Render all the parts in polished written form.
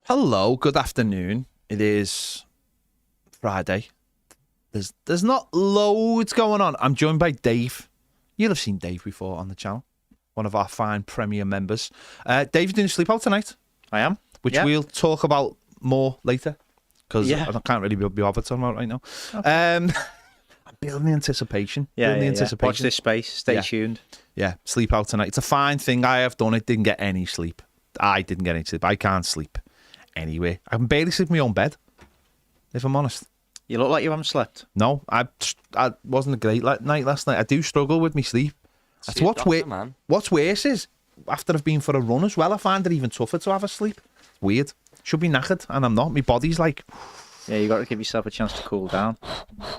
Hello, good afternoon. It is Friday. There's not loads going on. I'm joined by Dave. You'll have seen Dave before on the channel. One of our fine Premier members. Dave's doing a sleep out tonight. I am. Which we'll talk about more later. Because I can't really be bothered talking about it right now. Okay. I'm building the anticipation. Watch this space. Stay tuned. Yeah, sleep out tonight. It's a fine thing. I have done it. Didn't get any sleep. I didn't get any sleep. I can't sleep anyway. I can barely sleep in my own bed, if I'm honest. You look like you haven't slept. No, I wasn't a great night last night. I do struggle with my sleep. That's what's worse is, after I've been for a run as well, I find it even tougher to have a sleep. It's weird. Should be knackered, and I'm not. My body's like... Yeah, you got to give yourself a chance to cool down.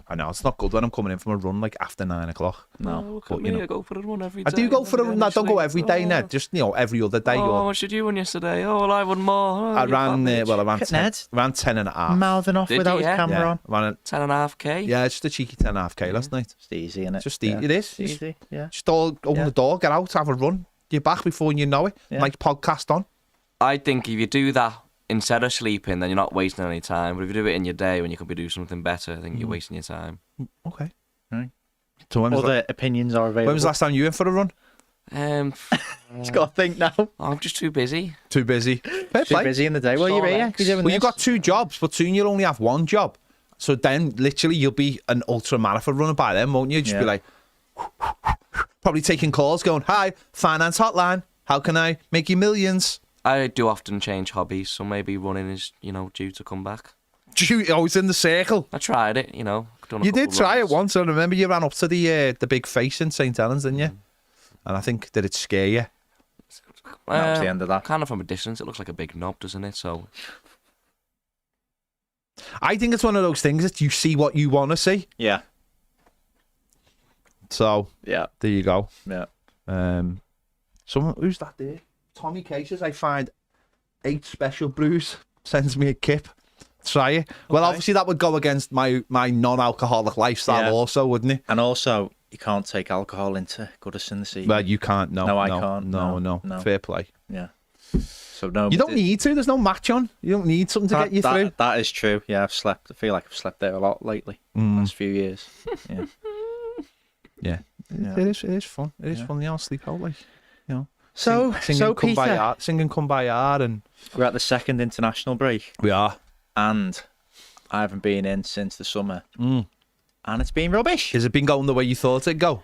I know, it's not good when I'm coming in from a run like after 9 o'clock. No. Look at me, I go for a run every day. I do go for a run. I don't go every day, Ned. Just, every other day. How much did you run yesterday? Oh, well, I run more. I ran 10 and a half. Mouthing off without his camera on. 10.5k? Yeah, just a cheeky 10.5k last night. It's easy, isn't it? Just it is. It's easy, yeah. Just open the door, get out, have a run. You're back before you know it. Yeah. Nice podcast on. I think if you do that instead of sleeping, then you're not wasting any time. But if you do it in your day when you could be doing something better, I think you're wasting your time. Okay. Right. So Other opinions are available. When was the last time you went for a run? Just got to think now. I'm just too busy. Too busy. Fair Too play. busy in the day. Well, you're here. You've got 2 jobs, but soon you'll only have 1 job. So then, literally, you'll be an ultra marathon runner by then, won't you? Just be like, probably taking calls, going, "Hi, finance hotline. How can I make you millions?" I do often change hobbies, so maybe running is, due to come back. Always in the circle. I tried it, done a You did couple try runs. it once. I remember you ran up to the big face in St. Helens, didn't you? And I think, did it scare you? That was the end of that. Kind of from a distance, it looks like a big knob, doesn't it? So I think it's one of those things that you see what you want to see. Yeah. So, Yeah. there you go. Yeah. Someone, who's that there? Tommy Cases, I find 8 special brews, sends me a kip. Try it. Well, obviously that would go against my non-alcoholic lifestyle also, wouldn't it? And also, you can't take alcohol into Goodison this evening. Well, you can't. No, I can't. No. Fair play. Yeah. So no. You don't need to. There's no match on. You don't need something to get you through. That is true. Yeah, I've slept. I feel like I've slept there a lot lately. Last few years. Yeah. Yeah. It is fun. It is fun. I'll sleep out, like, So singing Peter, singing Kumbaya, and we're at the second international break, we are. and I haven't been in since the summer, and it's been rubbish. Has it been going the way you thought it'd go?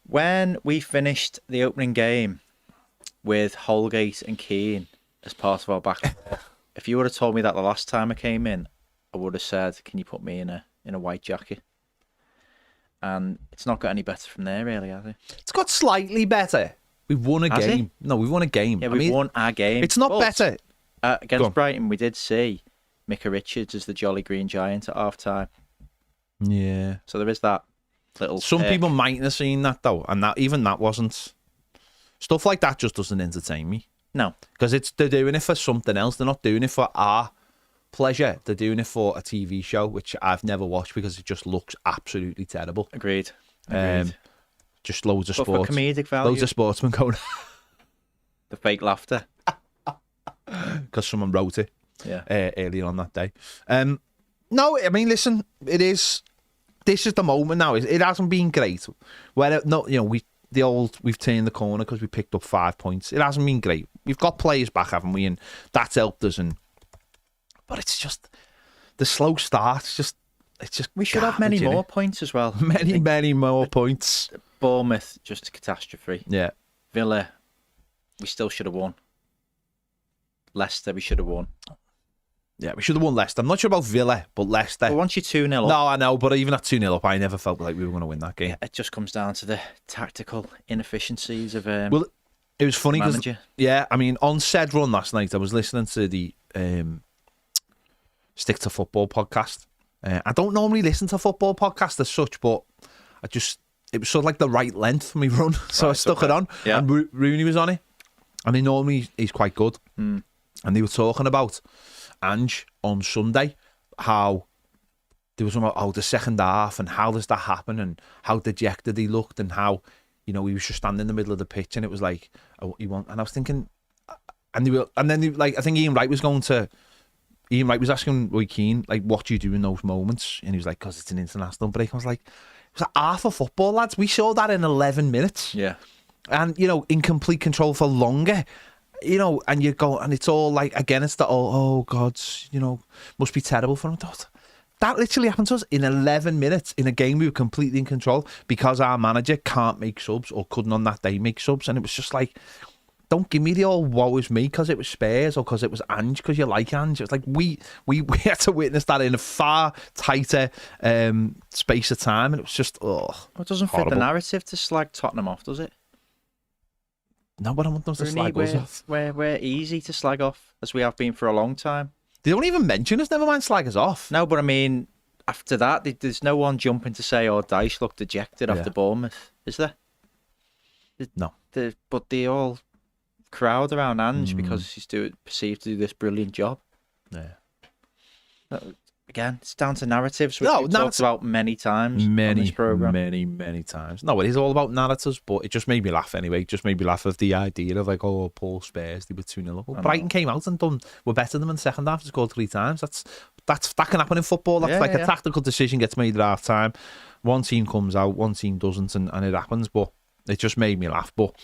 When we finished the opening game with Holgate and Keane as part of our back, if you would have told me that the last time I came in, I would have said, "Can you put me in a white jacket?" And it's not got any better from there, really, has it? It's got slightly better. We've won a Has game. it? No, we've won a game. Yeah, we've won our game. It's not but better. Go on. Against Brighton, we did see Micah Richards as the Jolly Green Giant at half-time. Yeah. So there is that little... Some people mightn't have seen that, though, and that wasn't... Stuff like that just doesn't entertain me. No. Because they're doing it for something else. They're not doing it for our pleasure. They're doing it for a TV show, which I've never watched because it just looks absolutely terrible. Agreed. Just loads of But sports. for comedic value. Loads of sportsmen going... The fake laughter. Because someone wrote it earlier on that day. No, I mean, listen, this is the moment now. It hasn't been great. We've turned the corner because we picked up 5 points. It hasn't been great. We've got players back, haven't we? And that's helped us. But it's just the slow start. It's just We should have many more points as well. Many more points. Bournemouth, just a catastrophe. Yeah. Villa, we still should have won. Leicester, we should have won. Yeah, we should have won Leicester. I'm not sure about Villa, but Leicester. But once you're 2-0 up... No, I know, but even at 2-0 up, I never felt like we were going to win that game. It just comes down to the tactical inefficiencies of well, it was funny because, I mean, on said run last night, I was listening to the Stick to Football podcast. I don't normally listen to football podcasts as such, but it was sort of like the right length for me run, so I stuck it on. Yeah. And Rooney was on it, and he's quite good. And they were talking about Ange on Sunday, how there was about the second half and how does that happen and how dejected he looked and how he was just standing in the middle of the pitch and it was like, and I was thinking, and then I think Ian Wright was going to Ian Wright was asking Roy Keane, like, what do you do in those moments? And he was like, because it's an international break. I was like, it was like half a football, lads. We saw that in 11 minutes. Yeah. And, you know, in complete control for longer. You know, and you go, and it's all like, again, it's the, oh God, you know, must be terrible for him. That literally happened to us in 11 minutes in a game we were completely in control because our manager can't make subs or couldn't on that day make subs. And it was just like, don't give me the old woe is me because it was Spurs or because it was Ange because you like Ange. It's like we had to witness that in a far tighter space of time. And it was just, it doesn't fit the narrative to slag Tottenham off, does it? No, but I want them to slag us off. We're easy to slag off, as we have been for a long time. They don't even mention us, never mind slag us off. No, but I mean, after that, there's no one jumping to say, oh, Dyche looked dejected after Bournemouth, is there? No. But they all crowd around Ange because he's perceived to do this brilliant job. Yeah. Again, it's down to narratives, which we've talked about many times on this programme. Many times. No, it is all about narratives, but it just made me laugh anyway. It just made me laugh of the idea of like, oh, Paul Spurs, they were 2-0 up. Well, Brighton came out and were better than them in the second half. They scored 3 times. That can happen in football. That's a tactical decision gets made at half time. One team comes out, one team doesn't, and it happens. But it just made me laugh. But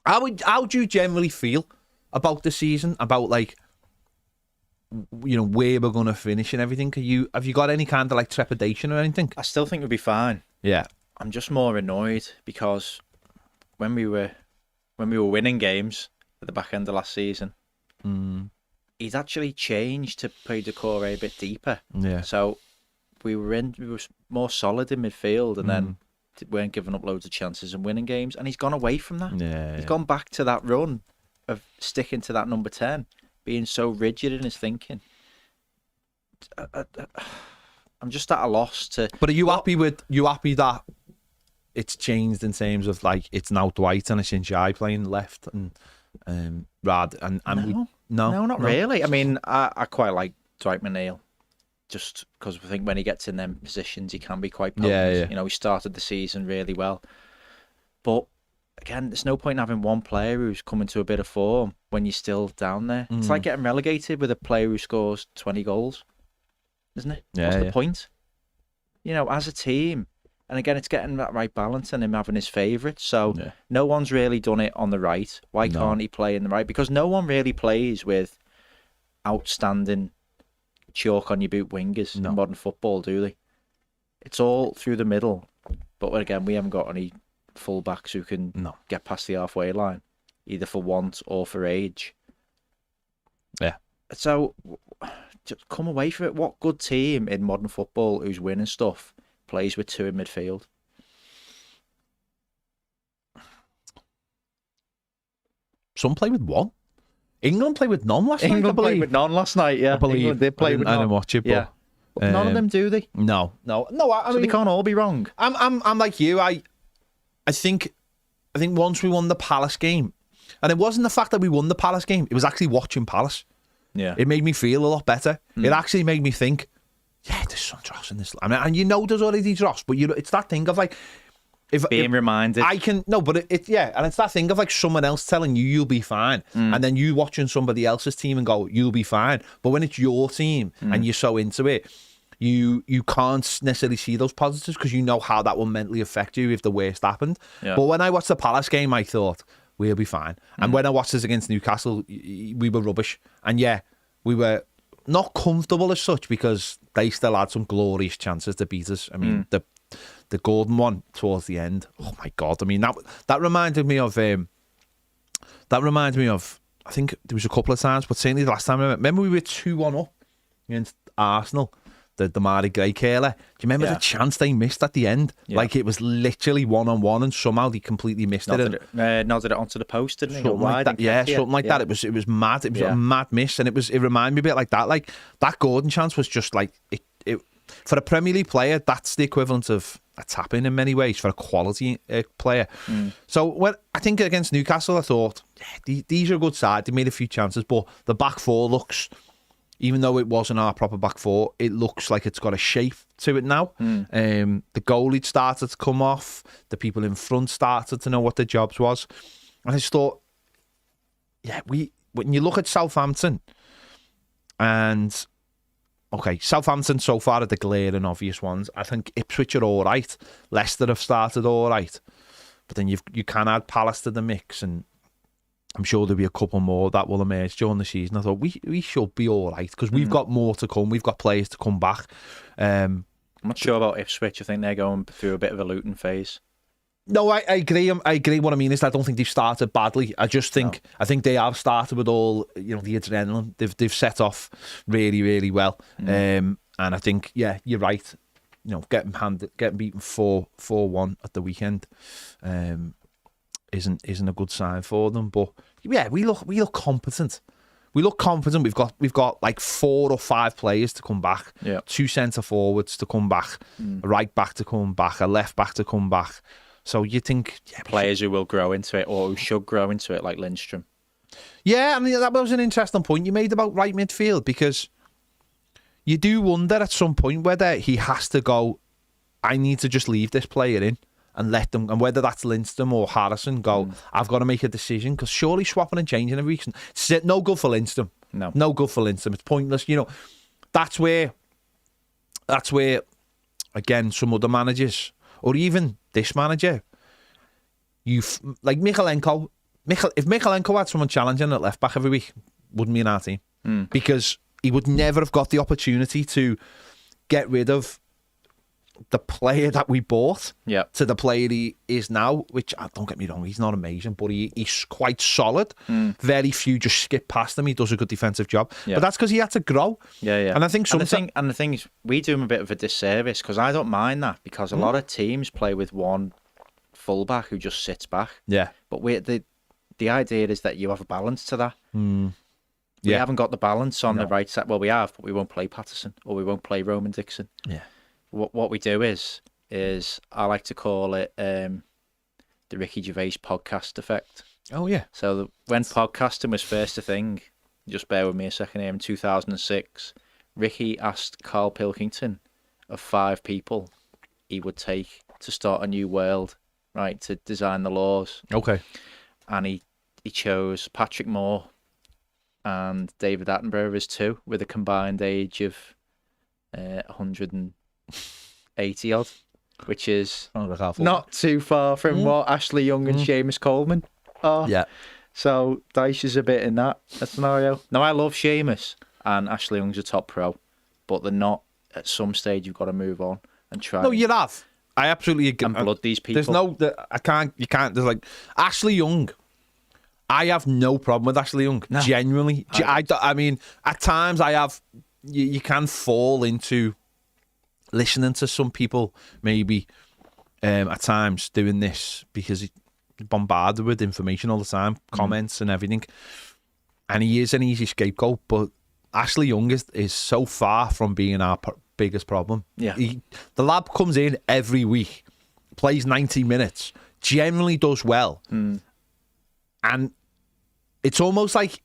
how do you generally feel about the season? About like, you know, where we're going to finish and everything? Have you got any kind of like trepidation or anything? I still think we'll be fine. Yeah. I'm just more annoyed because when we were winning games at the back end of last season, he's actually changed to play Decore a bit deeper. Yeah. So we were more solid in midfield and then weren't giving up loads of chances and winning games. And he's gone away from that. Yeah. He's gone back to that run of sticking to that number 10. Being so rigid in his thinking. I'm just at a loss to... But are you happy that it's changed in terms of like it's now Dwight and it's Njai playing left and Rad and no, not really. I mean, I quite like Dwight McNeil just because I think when he gets in them positions he can be quite potent. Yeah. You know, he started the season really well. But again, there's no point in having one player who's coming to a bit of form when you're still down there. It's like getting relegated with a player who scores 20 goals, isn't it? Yeah, What's the point? You know, as a team. And again, it's getting that right balance and him having his favourites. So no one's really done it on the right. Why can't he play in the right? Because no one really plays with outstanding chalk on your boot wingers in modern football, do they? It's all through the middle. But again, we haven't got any full-backs who can get past the halfway line, either for want or for age. Yeah. So, just come away from it. What good team in modern football who's winning stuff plays with 2 in midfield? Some play with 1. England played with none last night. England played with none last night, yeah. I believe. England did play with none. I didn't watch it, but... But none of them do, they? No. I so mean, they can't all be wrong. I'm like you. I think once we won the Palace game, and it wasn't the fact that we won the Palace game, it was actually watching Palace. Yeah. It made me feel a lot better. It actually made me think, there's some dross in this. I mean, and you know there's already dross, but it's that thing of like, if reminded. I can, no, but and it's that thing of like someone else telling you you'll be fine, and then you watching somebody else's team and go, you'll be fine. But when it's your team and you're so into it, you can't necessarily see those positives because you know how that will mentally affect you if the worst happened. Yeah. But when I watched the Palace game, I thought, we'll be fine. And when I watched this against Newcastle, we were rubbish. And we were not comfortable as such because they still had some glorious chances to beat us. I mean, the Gordon one towards the end, oh my God. I mean, that reminded me of, I think there was a couple of times, but certainly the last time, remember we were 2-1 up against Arsenal, the Damari Gray curler. Do you remember the chance they missed at the end? Yeah. Like it was literally 1-on-1 and somehow they completely missed it. Nodded it onto the post, didn't he? Something like that. Something like that. It was mad. It was a mad miss, and it reminded me a bit like that. Like that Gordon chance was just like it for a Premier League player. That's the equivalent of a tap-in many ways for a quality player. So when I think against Newcastle, I thought these are a good side. They made a few chances, but the back four looks, even though it wasn't our proper back four, it looks like it's got a shape to it now. The goalie started to come off. The people in front started to know what their jobs was. And I just thought, when you look at Southampton, And okay, Southampton so far are the glaring obvious ones. I think Ipswich are all right. Leicester have started all right, but then you can add Palace to the mix, and I'm sure there'll be a couple more that will emerge during the season. I thought we should be all right because we've got more to come. We've got players to come back. I'm not sure about Ipswich. I think they're going through a bit of a looting phase. No, I agree. I agree. What I mean is, I don't think they've started badly. I just think I think they have started with all the adrenaline. They've set off really, really well. And I think you're right. Getting beaten 4-1 at the weekend isn't a good sign for them. But yeah, we look competent. We look confident. We've got like 4 or 5 players to come back. Yeah. 2 centre forwards to come back. A right back to come back. A left back to come back. So you think players who will grow into it or who should grow into it, like Lindstrom. Yeah, I mean that was an interesting point you made about right midfield, because you do wonder at some point whether he has to go, I need to just leave this player in and let them, and whether that's Lindstrom or Harrison, go, I've got to make a decision, because surely swapping and changing every week, it's no good for Lindstrom. No good for Lindstrom. It's pointless. That's where again, some other managers, or even this manager, like Michalenko. If Michalenko had someone challenging at left back every week, wouldn't be in our team, because he would never have got the opportunity to get rid of the player that we bought to the player he is now, which, don't get me wrong, he's not amazing, but he's quite solid. Very few just skip past him. He does a good defensive job. But that's because he had to grow. Yeah. And I think the thing is, we do him a bit of a disservice, because I don't mind that, because a lot of teams play with one fullback who just sits back. Yeah. But the idea is that you have a balance to that. We haven't got the balance on the right side. Well, we have, but we won't play Patterson, or we won't play Roman Dixon. Yeah. What we do is I like to call it the Ricky Gervais podcast effect. Oh, yeah. So when podcasting was first a thing, just bear with me a second here, in 2006, Ricky asked Carl Pilkington of 5 people he would take to start a new world, right, to design the laws. Okay. And he chose Patrick Moore and David Attenborough as 2, with a combined age of 180 odd, which is not too far from what Ashley Young and Seamus Coleman are. Yeah. So Dyche is a bit in that scenario. Now, I love Seamus, and Ashley Young's a top pro, but they're not. At some stage, you've got to move on and try. No, you have. I absolutely agree. And blood these people. There's no. You can't. There's like Ashley Young. I have no problem with Ashley Young. No. Genuinely. I mean, at times I have. You can fall into listening to some people maybe at times doing this because he's bombarded with information all the time, comments and everything, and he is an easy scapegoat. But Ashley Young is so far from being our biggest problem. Yeah, the lad comes in every week, plays 90 minutes, generally does well, and it's almost like,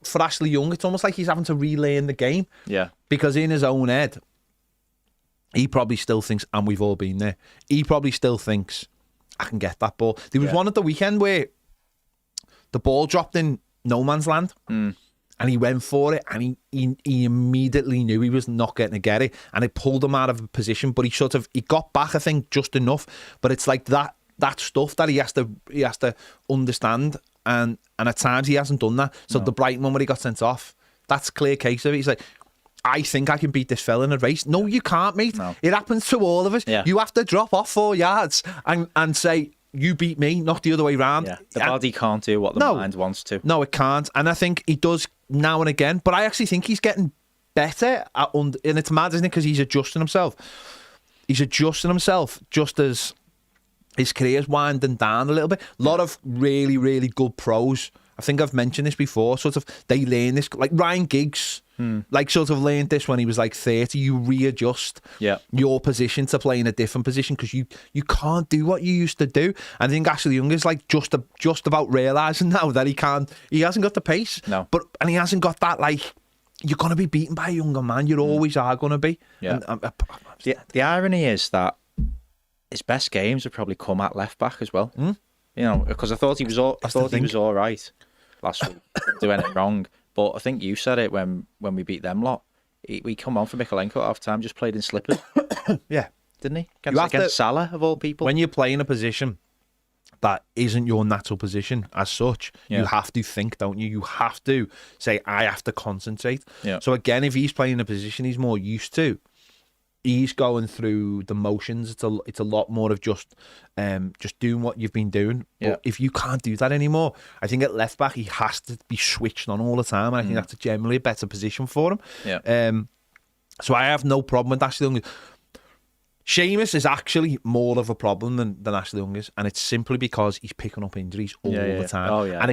for Ashley Young, it's almost like he's having to relearn the game. Yeah. Because in his own head, he probably still thinks, and we've all been there, he probably still thinks, I can get that ball. There was one at the weekend where the ball dropped in no man's land, and he went for it, and he immediately knew he was not getting to get it, and it pulled him out of a position, but he got back, I think, just enough. But it's like that stuff that he has to understand. And at times he hasn't done that. So the Brighton one where he got sent off, that's a clear case of it. He's like, I think I can beat this fella in a race. No, you can't, mate. No. It happens to all of us. Yeah. You have to drop off 4 yards and say, you beat me, not the other way round. Yeah. The body can't do what the mind wants to. No, it can't. And I think he does now and again. But I actually think he's getting better. And it's mad, isn't it? Because he's adjusting himself. He's adjusting himself just as his career's winding down a little bit. A lot of really, really good pros. I think I've mentioned this before. Sort of, they learn this. Like Ryan Giggs, like sort of learned this when he was like 30. You readjust your position to play in a different position because you can't do what you used to do. And I think Ashley Young is like just about realising now that he hasn't got the pace. No. And he hasn't got that, like, you're going to be beaten by a younger man. You always are going to be. Yeah. And, the irony is that his best games have probably come at left back as well. Because I thought he was all right last week. Didn't do anything wrong, But I think you said it when we beat them lot. We come on for Mikalenko at half time, just played in slippers. Yeah. Didn't he? Against Salah, of all people. When you play in a position that isn't your natural position as such, you have to think, don't you? You have to say, I have to concentrate. Yeah. So again, if he's playing in a position he's more used to, he's going through the motions. It's a lot more of just doing what you've been doing. Yeah. But if you can't do that anymore, I think at left back he has to be switched on all the time. And I think that's generally a better position for him. Yeah. So I have no problem with Ashley Young. Seamus is actually more of a problem than Ashley Young is, and it's simply because he's picking up injuries all the time. Oh, yeah, and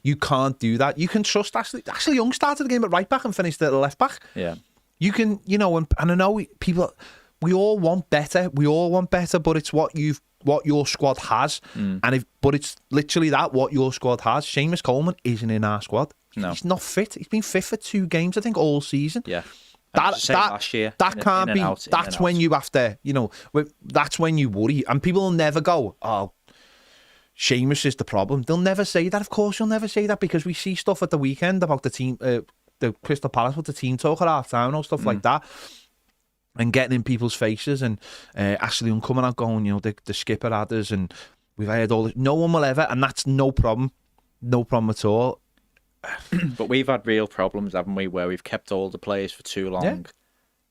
you can't do that. You can trust Ashley. Ashley Young started the game at right back and finished at left back. Yeah. You can, and I know people, we all want better. We all want better, but it's what your squad has. But it's literally what your squad has. Seamus Coleman isn't in our squad. No. He's not fit. He's been fit for 2 games, I think, all season. Yeah. Last year, that can't be. That's when you have to, that's when you worry. And people will never go, oh, Seamus is the problem. They'll never say that. Of course, you'll never say that, because we see stuff at the weekend about the team, the Crystal Palace with the team talk at half time, stuff like that, and getting in people's faces. And Ashley Young coming out going, the skipper had us, and we've heard all this. No one will ever, and that's no problem at all. But we've had real problems, haven't we, where we've kept all the players for too long,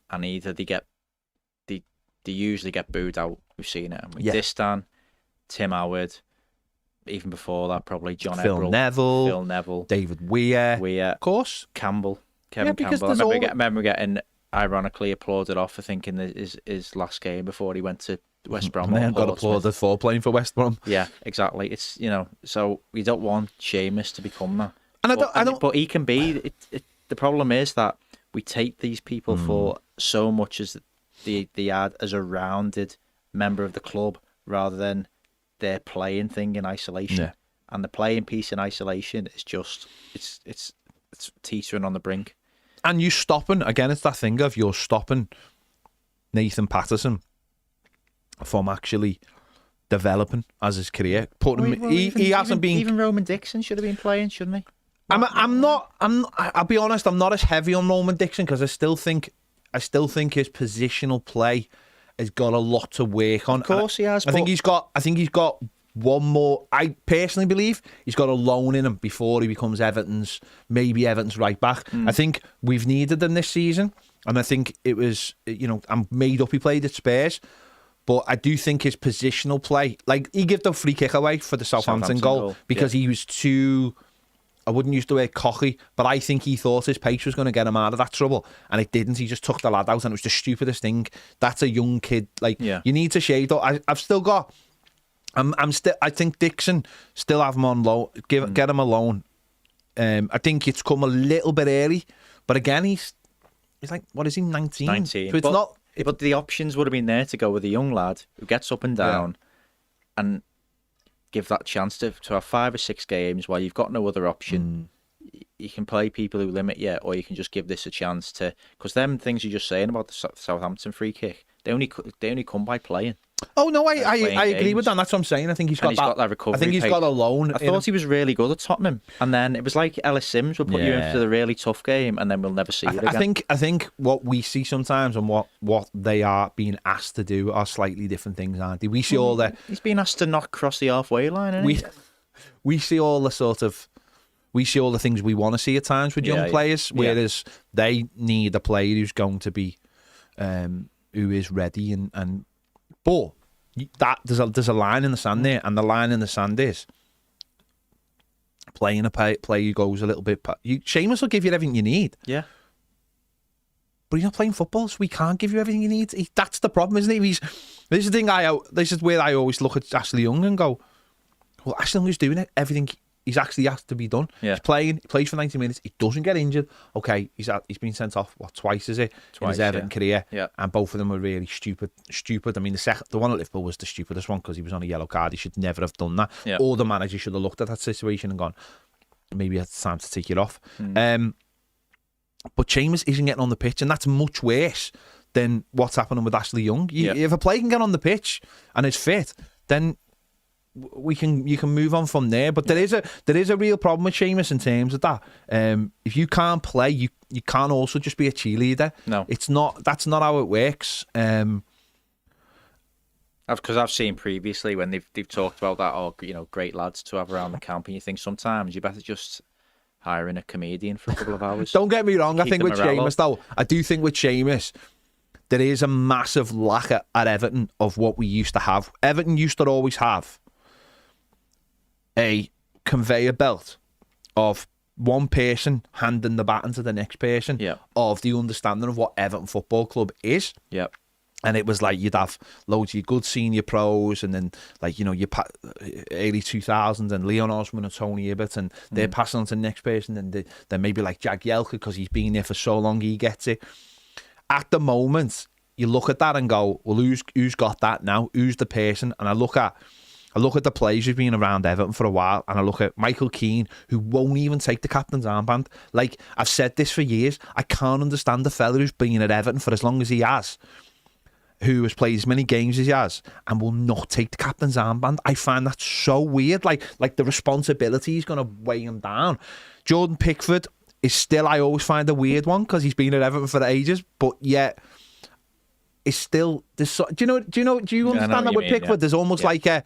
and either they usually get booed out. We've seen it. Distan, Tim Howard, even before that, probably Phil Neville, David Weir, of course, Kevin Campbell. I remember getting ironically applauded off for thinking his last game before he went to West Brom. And got applauded for playing for West Brom. Yeah, exactly. It's so we don't want Seamus to become that. But he can be. The problem is that we take these people for so much as they add as a rounded member of the club, rather than their playing thing in isolation. Yeah. And the playing piece in isolation is just it's teetering on the brink. And you stopping again. It's that thing of you're stopping Nathan Patterson from actually developing as his career. He hasn't been. Even Roman Dixon should have been playing, shouldn't he? I'll be honest, I'm not as heavy on Roman Dixon, because I still think his positional play has got a lot to work on. Of course he has. I think he's got one more. I personally believe he's got a loan in him before he becomes Everton's right back. I think we've needed him this season, and I think it was, I'm made up he played at Spurs. But I do think his positional play, like he gave the free kick away for the Southampton goal because he was too, I wouldn't use the word cocky, but I think he thought his pace was going to get him out of that trouble, and it didn't. He just took the lad out, and it was the stupidest thing. That's a young kid. You need to shade up. I've still got. I think Dixon still have him on loan. Get him a loan. I think it's come a little bit early, but again, he's like, what is he, 19? 19. So it's not. But the options would have been there to go with a young lad who gets up and down, and give that chance to have 5 or 6 games while you've got no other option. You can play people who limit you, or you can just give this a chance to. Because them things you're just saying about the Southampton free kick, they only come by playing. Oh no, I agree with that. That's what I'm saying. I think he's got that recovery. I think he's got a loan. I thought he was really good at Tottenham, and then it was like Ellis Sims will put you into the really tough game, and then we'll never see it again. I think what we see sometimes and what they are being asked to do are slightly different things, aren't they? We see all the. He's being asked to not cross the halfway line, isn't he? We see all the sort of. We see all the things we want to see at times with young players, whereas they need a player who's going to be, who is ready but that there's a line in the sand there, and the line in the sand is playing a player who goes a little bit. Seamus will give you everything you need. Yeah. But he's not playing football, so he can't give you everything you need. That's the problem, isn't it? This is the thing. This is where I always look at Ashley Young and go, well, Ashley Young is doing it. Everything he's actually has to be done. Yeah. He's playing. He plays for 90 minutes. He doesn't get injured. Okay, he's been sent off twice, is it? In his Everton career. Yeah. And both of them were really stupid. I mean, the one at Liverpool was the stupidest one because he was on a yellow card. He should never have done that. Yeah. Or the manager should have looked at that situation and gone, maybe it's time to take it off. But Seamus isn't getting on the pitch, and that's much worse than what's happening with Ashley Young. If a player can get on the pitch and is fit, then you can move on from there. But there is a real problem with Seamus in terms of that. If you can't play, you can't also just be a cheerleader. No, that's not how it works. Because I've seen previously when they've talked about that, great lads to have around the camp, and you think sometimes you better just hire in a comedian for a couple of hours. Don't get me wrong. I think with Seamus, though, I do think with Seamus, there is a massive lack at Everton of what we used to have. Everton used to always have a conveyor belt of one person handing the baton to the next person of the understanding of what Everton Football Club is. Yep. And it was like you'd have loads of your good senior pros, and then like your early 2000s and Leon Osman and Tony Hibbert, and they're passing on to the next person, and then maybe like Jack Yelka because he's been there for so long he gets it. At the moment, you look at that and go, well, who's got that now? Who's the person? And I look at the players who've been around Everton for a while, and I look at Michael Keane, who won't even take the captain's armband. Like, I've said this for years, I can't understand the fella who's been at Everton for as long as he has, who has played as many games as he has, and will not take the captain's armband. I find that so weird. Like the responsibility is going to weigh him down. Jordan Pickford is still, I always find a weird one because he's been at Everton for ages, but yet it's still. Do you understand that with Pickford? Yeah. There's almost like a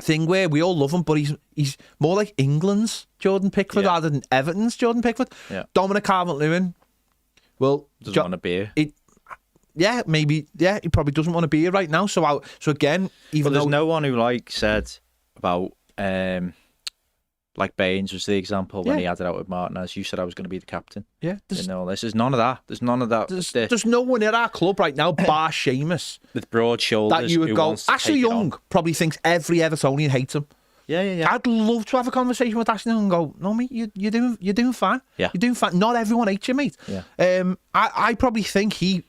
thing where we all love him, but he's more like England's Jordan Pickford rather than Everton's Jordan Pickford. Yeah. Dominic Calvert-Lewin, well, doesn't want to be here. Yeah, maybe. Yeah, he probably doesn't want to be here right now. So again, even there's no one who said about like Baines was the example when he had it out with Martinez. You said I was going to be the captain. Yeah, there's none of that. There's none of that. There's no one at our club right now, bar Seamus, with broad shoulders. That you would go. Ashley Young probably thinks every Evertonian hates him. Yeah. I'd love to have a conversation with Ashley Young and go, no, mate, you're doing fine. Yeah, you're doing fine. Not everyone hates you, mate. Yeah. I probably think he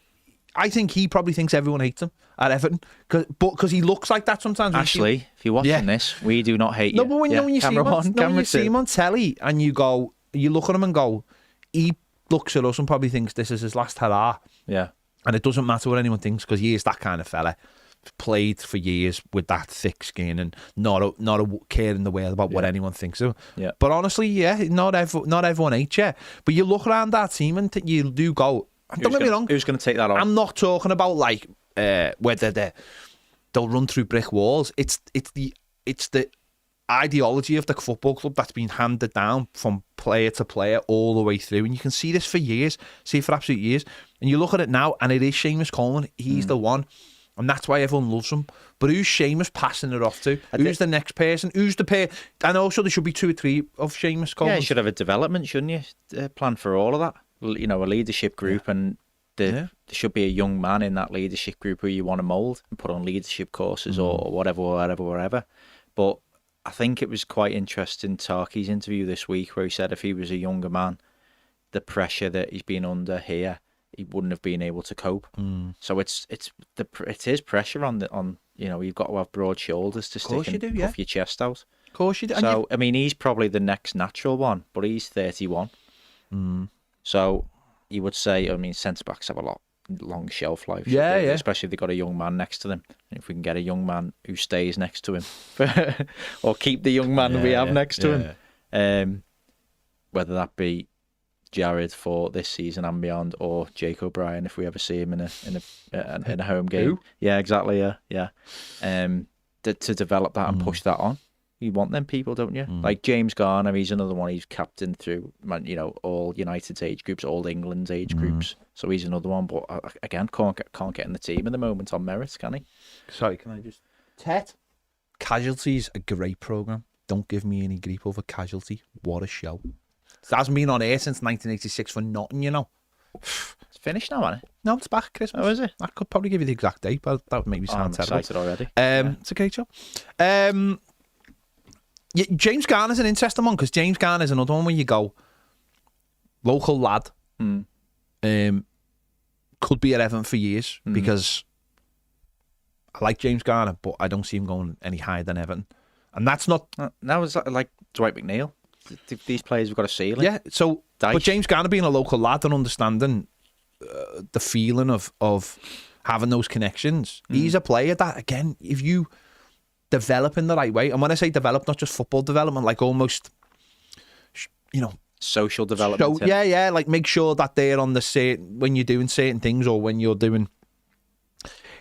probably thinks everyone hates him at Everton, because he looks like that sometimes. Ashley, if you're watching this, we do not hate you. No, but when you see him on telly and you look at him and go, he looks at us and probably thinks this is his last hurrah. Yeah. And it doesn't matter what anyone thinks because he is that kind of fella. Played for years with that thick skin and not a care in the world about what anyone thinks of him. Yeah. But honestly, not everyone hates you. But you look around that team and you do go, don't get me wrong. Who's going to take that on? I'm not talking about like whether they'll run through brick walls. It's the ideology of the football club that's been handed down from player to player all the way through, and you can see this for absolute years. And you look at it now, and it is Seamus Coleman. He's the one, and that's why everyone loves him. But who's Seamus passing it off to? Who's the next person? Who's the pair? And also, there should be 2 or 3 of Seamus Coleman. Yeah, you should have a development, shouldn't you? Plan for all of that. A leadership group, and there should be a young man in that leadership group who you want to mould and put on leadership courses or whatever. But I think it was quite interesting, Tarky's interview this week, where he said if he was a younger man, the pressure that he's been under here, he wouldn't have been able to cope. So it is pressure on you've got to have broad shoulders to stick and puff your chest out. Of course you do. So I mean, he's probably the next natural one, but he's 31. So you would say, centre backs have a long shelf life. Yeah. Especially if they've got a young man next to them. And if we can get a young man who stays next to him, or keep the young man we have next to him, whether that be Jared for this season and beyond, or Jake O'Brien if we ever see him in a home game. Who? Yeah, exactly. Yeah. To develop that and push that on. You want them people, don't you? Like James Garner, he's another one. He's captained through, all United's age groups, all England's age groups. So he's another one. But again, can't get in the team at the moment on merits, can he? Sorry, can I just... Tet? Casualty's a great programme. Don't give me any grief over Casualty. What a show. It hasn't been on air since 1986 for nothing, It's finished now, hasn't it? No, it's back Christmas. Oh, is it? I could probably give you the exact date, but that would make me sound terrible. I'm excited already. It's a great show. James Garner's an interesting one, because James Garner's another one where you go, local lad, could be at Everton for years, because I like James Garner, but I don't see him going any higher than Everton. And that's not... That was like Dwight McNeil. These players have got a ceiling. Yeah, so... Dyche. But James Garner being a local lad and understanding the feeling of having those connections, he's a player that, again, if you develop in the right way. And when I say develop, not just football development, like almost, social development. So, yeah, like make sure that they're on when you're doing certain things or when you're doing.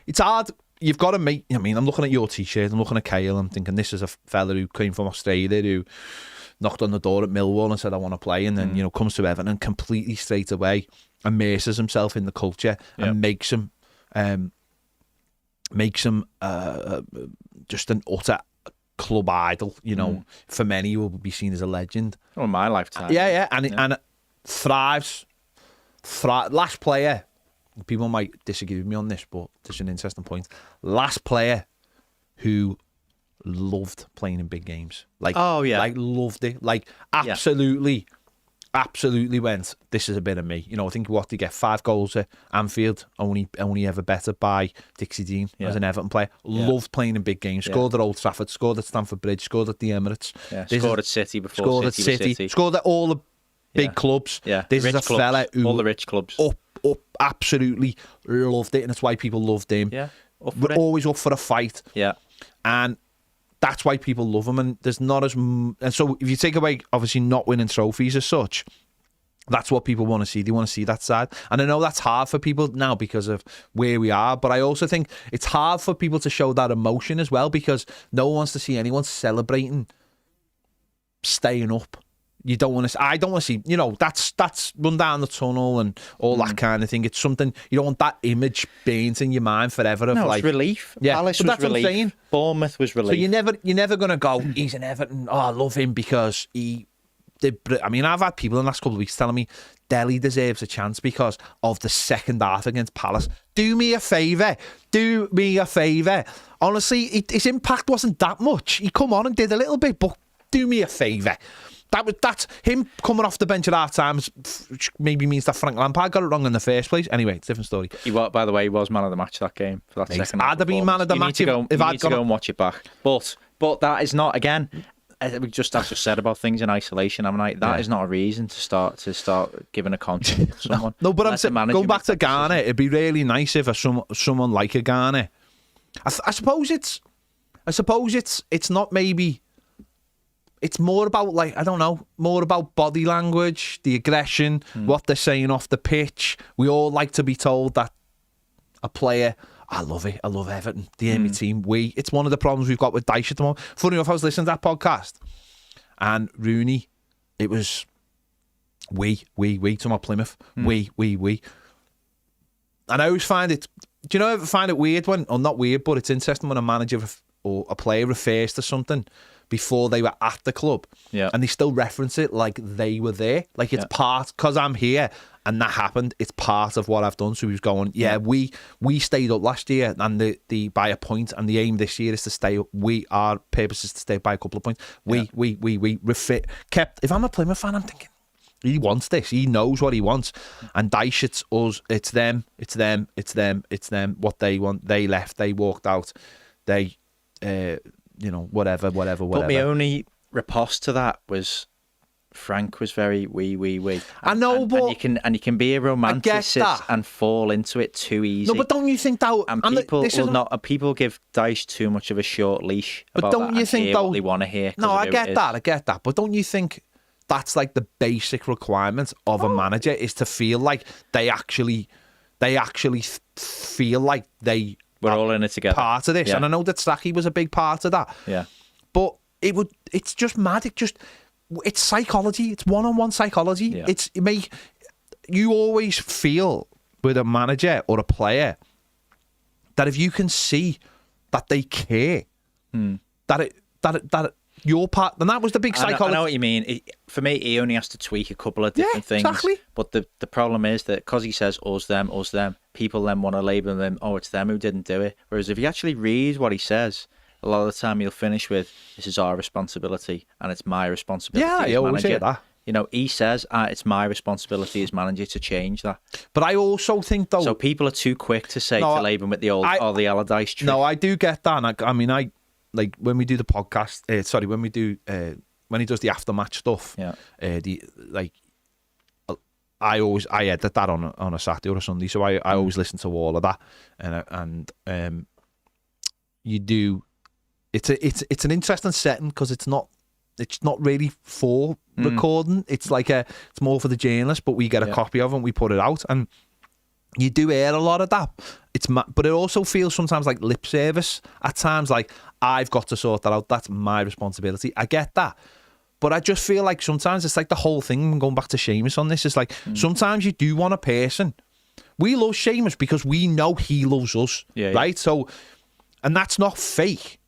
It's hard. You've got to make. I mean, I'm looking at your t-shirt. I'm looking at Kale. I'm thinking this is a fella who came from Australia who knocked on the door at Millwall and said I want to play, and then comes to Everton and completely straight away immerses himself in the culture and makes him just an utter club idol. For many, he will be seen as a legend. Oh, in my lifetime. Yeah, and thrives. Last player. People might disagree with me on this, but this is an interesting point. Last player who loved playing in big games. Like loved it. Like absolutely went, this is a bit of me. I think what they get 5 goals at Anfield, only ever better by Dixie Dean as an Everton player. Loved playing in big games. Scored at Old Trafford, scored at Stamford Bridge, scored at the Emirates. Scored at City before City. Scored at all the big clubs. This is a fella who all the rich clubs. Up, absolutely loved it, and that's why people loved him. Always up for a fight. And that's why people love him. And there's not and so if you take away obviously not winning trophies as such, that's what people want to see. They want to see that side. And I know that's hard for people now because of where we are, but I also think it's hard for people to show that emotion as well, because no one wants to see anyone celebrating staying up. You don't want to. I don't want to see. That's run down the tunnel and all that kind of thing. It's something you don't want that image burnt in your mind forever. No, it's relief. Palace was relief. What I'm saying. Bournemouth was relief. So you're never going to go. He's an Everton. Oh, I love him because he did. I mean, I've had people in the last couple of weeks telling me Delhi deserves a chance because of the second half against Palace. Do me a favour. Honestly, his impact wasn't that much. He come on and did a little bit, but do me a favour. That's him coming off the bench at half time, which maybe means that Frank Lampard got it wrong in the first place. Anyway, it's a different story. By the way, he was man of the match that game for that second. I'd have been man of the match if I'd go and watch it back. But that is not, again, I've just said about things in isolation. I'm like, that is not a reason to start giving a contract to someone. No, but I'm saying, going back to Ghana, it'd be really nice if someone like a Ghana. I suppose it's not maybe. It's more about, like, I don't know, more about body language, the aggression, what they're saying off the pitch. We all like to be told that a player, I love it, I love Everton, the Army team, it's one of the problems we've got with Dyche at the moment. Funny enough, I was listening to that podcast, and Rooney, it was we to my Plymouth, we. And I always find it, do you know, I find it weird when, or not weird, but it's interesting when a manager or a player refers to something before they were at the club, and they still reference it like they were there, like it's part, because I'm here and that happened, it's part of what I've done. So he was going, we stayed up last year and the by a point, and the aim this year is to stay up. Our purpose is to stay by a couple of points. We kept. If I'm a Plymouth fan, I'm thinking, he wants this. He knows what he wants. And Dyche, it's us. It's them. What they want. They left. They walked out. They, whatever. But my only riposte to that was Frank was very we. I know, but you can be a romanticist and fall into it too easy. No, but don't you think that? And people give Dyche too much of a short leash. But don't you think what they want to hear? No, I get that. But don't you think that's like the basic requirement of a manager, is to feel like they actually feel like we're all in it together, part of this. And I know that Saki was a big part of that. Yeah, but it's just mad. It's psychology. It's one-on-one psychology. Yeah. You always feel with a manager or a player that if you can see that they care, that your part, and that was the big psychology. I know what you mean. For me, he only has to tweak a couple of different things. Exactly. But the problem is that because he says us, them, people then want to label them, it's them who didn't do it. Whereas if you actually read what he says, a lot of the time you'll finish with, this is our responsibility and it's my responsibility as I always manager. Say that. He says, it's my responsibility as manager to change that. But I also think, though... So people are too quick to say, to label him with the old, the Allardyce trick. No, I do get that. And I like, when we do the podcast, when he does the after-match stuff, I edit that on a Saturday or a Sunday, so I always listen to all of that, and you do. it's an interesting setting because it's not really for recording. It's like it's more for the journalist, but we get a copy of it and we put it out, and you do hear a lot of that. But it also feels sometimes like lip service at times, like I've got to sort that out. That's my responsibility. I get that. But I just feel like sometimes it's like the whole thing, going back to Seamus on this, it's like sometimes you do want a person. We love Seamus because we know he loves us, right? So, and that's not fake.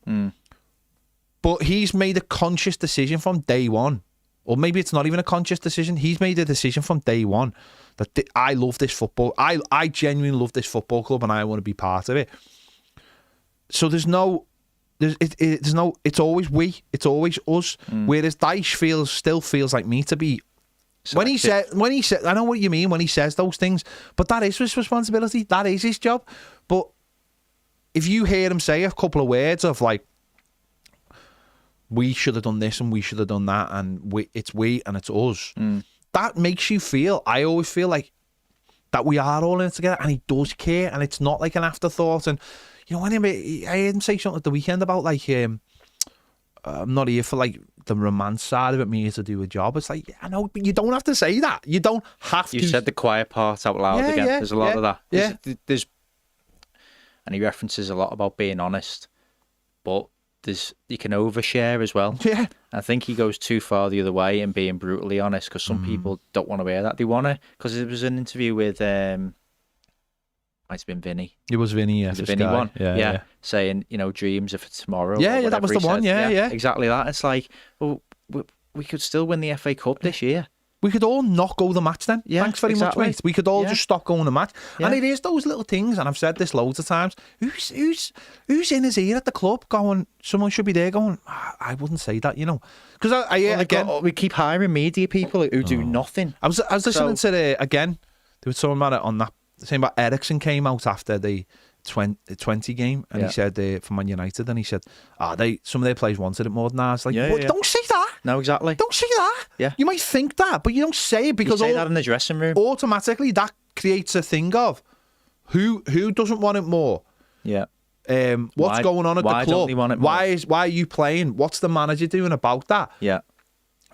But he's made a conscious decision from day one. Or maybe it's not even a conscious decision. He's made a decision from day one that I love this football. I genuinely love this football club and I want to be part of it. So it's always we, it's always us. Whereas Dyche still feels like me to be. When he said, I know what you mean when he says those things, but that is his responsibility. That is his job. But if you hear him say a couple of words of like, we should have done this and we should have done that, and it's we and it's us, that makes you feel. I always feel like that we are all in it together, and he does care, and it's not like an afterthought. And you know, I heard him say something at the weekend about like, I'm not here for like the romance side of it, me here to do a job. It's like, I know, but you don't have to say that. You don't have to. You said the quiet part out loud again. There's a lot of that. There's and he references a lot about being honest, but you can overshare as well. Yeah. I think he goes too far the other way and being brutally honest, because some people don't want to hear that. They want to, because it was an interview with might have been Vinny. It was Vinny, yeah. The Vinny one. Yeah. Saying, dreams are for tomorrow. Yeah, that was the one. Yeah. Exactly that. It's like, well, we could still win the FA Cup this year. We could all not go the match then. Yeah, thanks very much, mate. We could all just stop going the match. Yeah. And it is those little things, and I've said this loads of times. Who's in his ear at the club going, someone should be there going, I wouldn't say that, Because we keep hiring media people who do nothing. I was listening to there was someone about it on that, saying about Ericsson came out after the 20 game, and he said from Man United, and he said, some of their players wanted it more than ours. Like, don't say that. No, exactly. Don't say that. Yeah. You might think that, but you don't say it, because you say that in the dressing room. Automatically, that creates a thing of who doesn't want it more. Yeah. What's going on at the club? Why don't they want it more? Why are you playing? What's the manager doing about that? Yeah.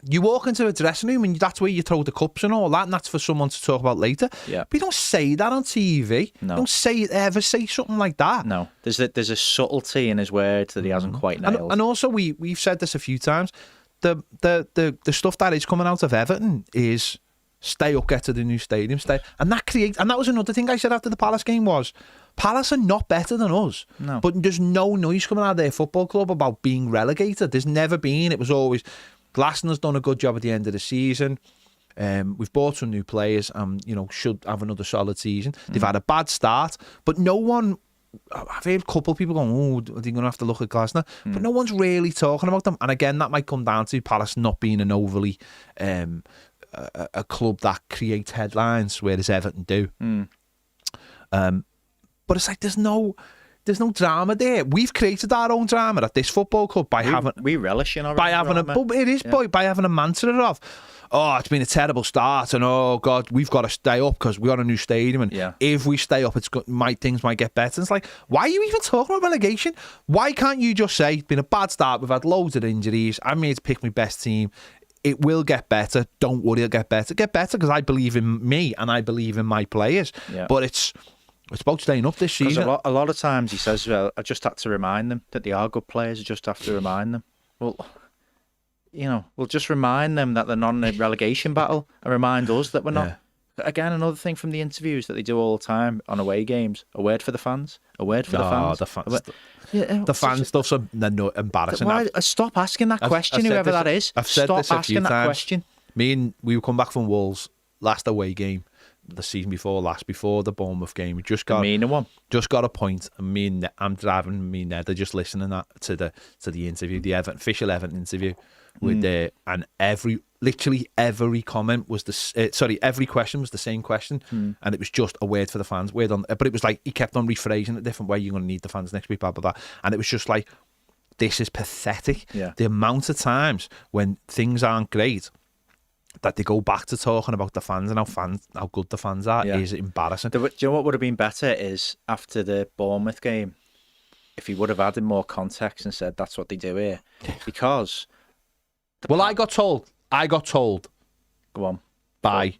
You walk into a dressing room and that's where you throw the cups and all that, and that's for someone to talk about later. Yeah. But you don't say that on TV. No. You don't ever say something like that. No. There's a subtlety in his words that he hasn't quite nailed. And also we've said this a few times. The stuff that is coming out of Everton is stay up, get to the new stadium, stay, and that was another thing I said after the Palace game was, Palace are not better than us. No. But there's no noise coming out of their football club about being relegated. There's never been. It was always Glasner's done a good job at the end of the season. We've bought some new players and, should have another solid season. They've had a bad start, but no one, I've heard a couple of people going, are they going to have to look at Glasner? But no one's really talking about them. And again, that might come down to Palace not being an overly, a club that creates headlines, whereas Everton do. But it's like, there's no drama there. We've created our own drama at this football club by having we relish in our by having drama. By having a mantra of, it's been a terrible start, and oh God, we've got to stay up because we got a new stadium, and if we stay up, things might get better. And it's like, why are you even talking about relegation? Why can't you just say it's been a bad start? We've had loads of injuries. I'm here to pick my best team. It will get better. Don't worry, it'll get better. Get better because I believe in me and I believe in my players. Yeah. But it's about staying up this season. A lot of times he says, well, I just had to remind them that they are good players. I just have to remind them. Well, we'll just remind them that they're not in a relegation battle and remind us that we're not. Yeah. Again, another thing from the interviews that they do all the time on away games, a word for the fans. A word for the fans. The fan stuff's embarrassing. Stop asking that question, whoever that is. I've said Stop this a asking few that times. question. We come back from Wolves last away game. The season before the Bournemouth game, we just got a point, and I'm driving me and Ned are just listening to the interview, the official Everton interview, with and literally every comment was every question was the same question, and it was just a word for the fans, but it was like he kept on rephrasing it a different way. You're going to need the fans next week, blah blah blah, and it was just like, this is pathetic. Yeah. The amount of times when things aren't great, that they go back to talking about the fans and how good the fans are is embarrassing. Do you know what would have been better is after the Bournemouth game, if he would have added more context and said that's what they do here, because. Well, I got told. Go on. By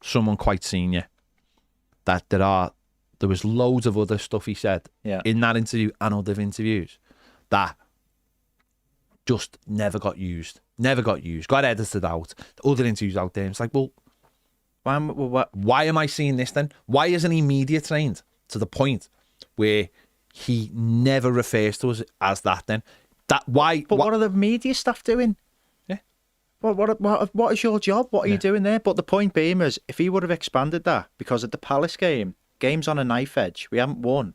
someone quite senior that there was loads of other stuff he said in that interview and other interviews that just never got used, got edited out. Other interviews out there, it's like, well, why am I seeing this then? Why isn't he media trained to the point where he never refers to us as that then? What are the media staff doing? Yeah. What is your job? What are you doing there? But the point being is, if he would have expanded that, because at the Palace game's on a knife edge, we haven't won,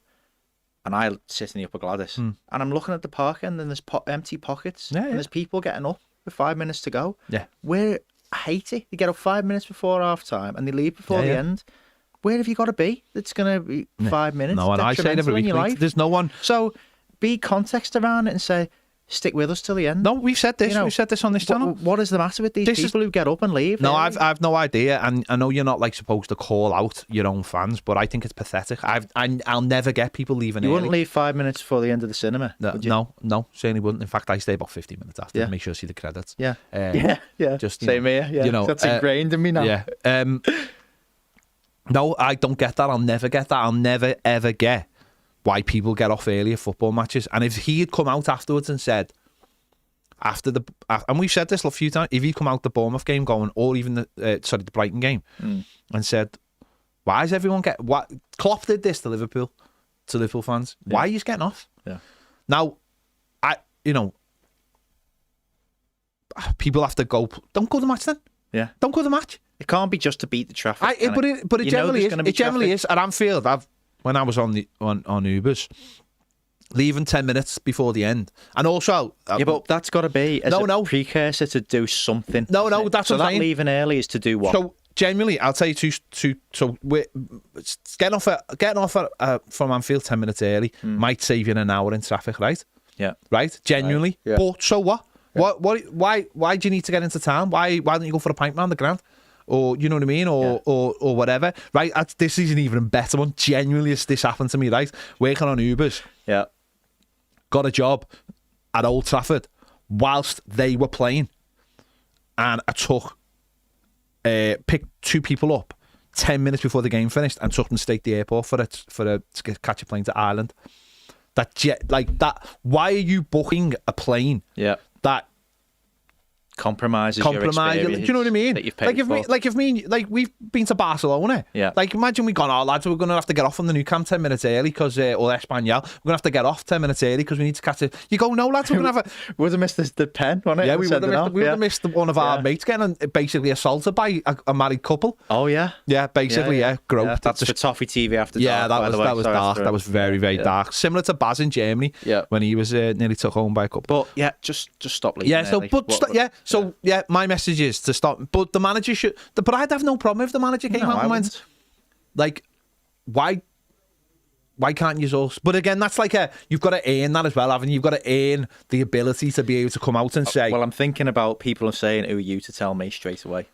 and I sit in the Upper Gladys, and I'm looking at the park end, and there's empty pockets, and there's people getting up with 5 minutes to go. Yeah. I hate it. They get up 5 minutes before half time, and they leave before the end. Where have you got to be? It's going to be 5 minutes. No, and I say it every week. There's no one. So be context around it and say, stick with us till the end. No, we've said this. We've said this on this channel. What is the matter with these people who get up and leave? No, I've no idea, and I know you're not like supposed to call out your own fans, but I think it's pathetic. I'll never get people leaving. You wouldn't leave 5 minutes before the end of the cinema. No, certainly wouldn't. In fact, I stay about 50 minutes after to make sure I see the credits. Yeah. Just same here. Yeah, that's ingrained in me now. Yeah. No, I don't get that. I'll never get that. I'll never ever get why people get off early at football matches. And if he had come out afterwards and said, and we've said this a few times, if he'd come out the Bournemouth game going, or even the Brighton game, and said, why is everyone Klopp did this to Liverpool fans. Why are you getting off? Yeah. Now, people have to go. Don't go to the match then. Yeah. Don't go to the match. It can't be just to beat the traffic. But it generally is. It generally is. At Anfield, when I was on Ubers, leaving 10 minutes before the end, and also but that's got to be as a precursor to do something. No, that's so what I'm that saying. Leaving early is to do what? So generally, I'll tell you so we're getting off from Anfield 10 minutes early might save you an hour in traffic, right? Yeah. Right. Genuinely. Right. Yeah. But so what? Yeah. Why do you need to get into town? Why don't you go for a pint round the ground? Or you know what I mean, or whatever, right? This is an even better one. Genuinely, this happened to me, right? Working on Ubers, got a job at Old Trafford whilst they were playing, and I picked two people up 10 minutes before the game finished and took them straight to the airport to catch a plane to Ireland. That. Why are you booking a plane? Yeah, that compromises your experience. Do you know what I mean? That you've paid for. We've been to Barcelona. Yeah. Like, imagine we gone, lads, we're going to have to get off from the Nou Camp 10 minutes early because, or Espanyol, we're going to have to get off 10 minutes early because we need to catch it. You go, no, lads, we're going to have a. We would have missed the pen, wasn't it? Yeah, we would have missed one of our mates getting basically assaulted by a married couple. Oh, yeah. Yeah, basically, groped. Yeah, that's for Toffee TV after dark. Yeah, that was dark. That was very, very dark. Similar to Baz in Germany when he was nearly took home by a couple. But, just stop leaving early. My message is to stop, but the manager should. But I'd have no problem if the manager came out and went, like, why can't you all? But again, that's like you've got to earn that as well, haven't you? You've got to earn the ability to be able to come out and say. Well, I'm thinking about people saying, "Who are you to tell me straight away?"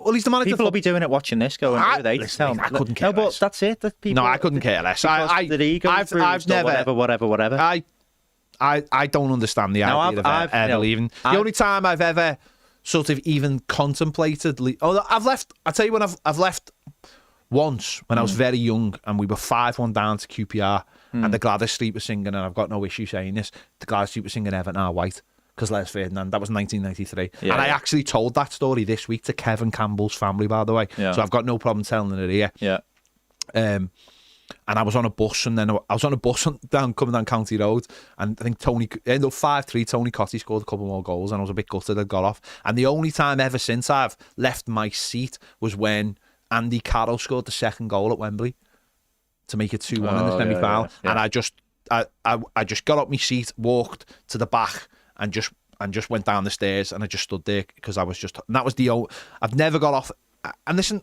Well, he's the manager. People will be doing it wating this, going, "Who are they to tell me?" I couldn't care less. But that's it. I couldn't care less. I've never, whatever. I don't understand the idea of ever leaving. The only time I've ever sort of even contemplated. I'll tell you when I've left once when I was very young and we were 5-1 down to QPR and the Gladys Street was singing, and I've got no issue saying this, the Gladys Street was singing Everton are white because Les Ferdinand, that was 1993. I actually told that story this week to Kevin Campbell's family, by the way. So I've got no problem telling it here. Yeah. And I was on a bus, and then I was on a bus coming down County Road, and I think ended up 5-3. Tony Cottee scored a couple more goals, and I was a bit gutted I got off. And the only time ever since I've left my seat was when Andy Carroll scored the second goal at Wembley to make it 2-1 in the semi-final. And I just got up my seat, walked to the back, and just went down the stairs, and I just stood there because I was just. And that was I've never got off. And listen,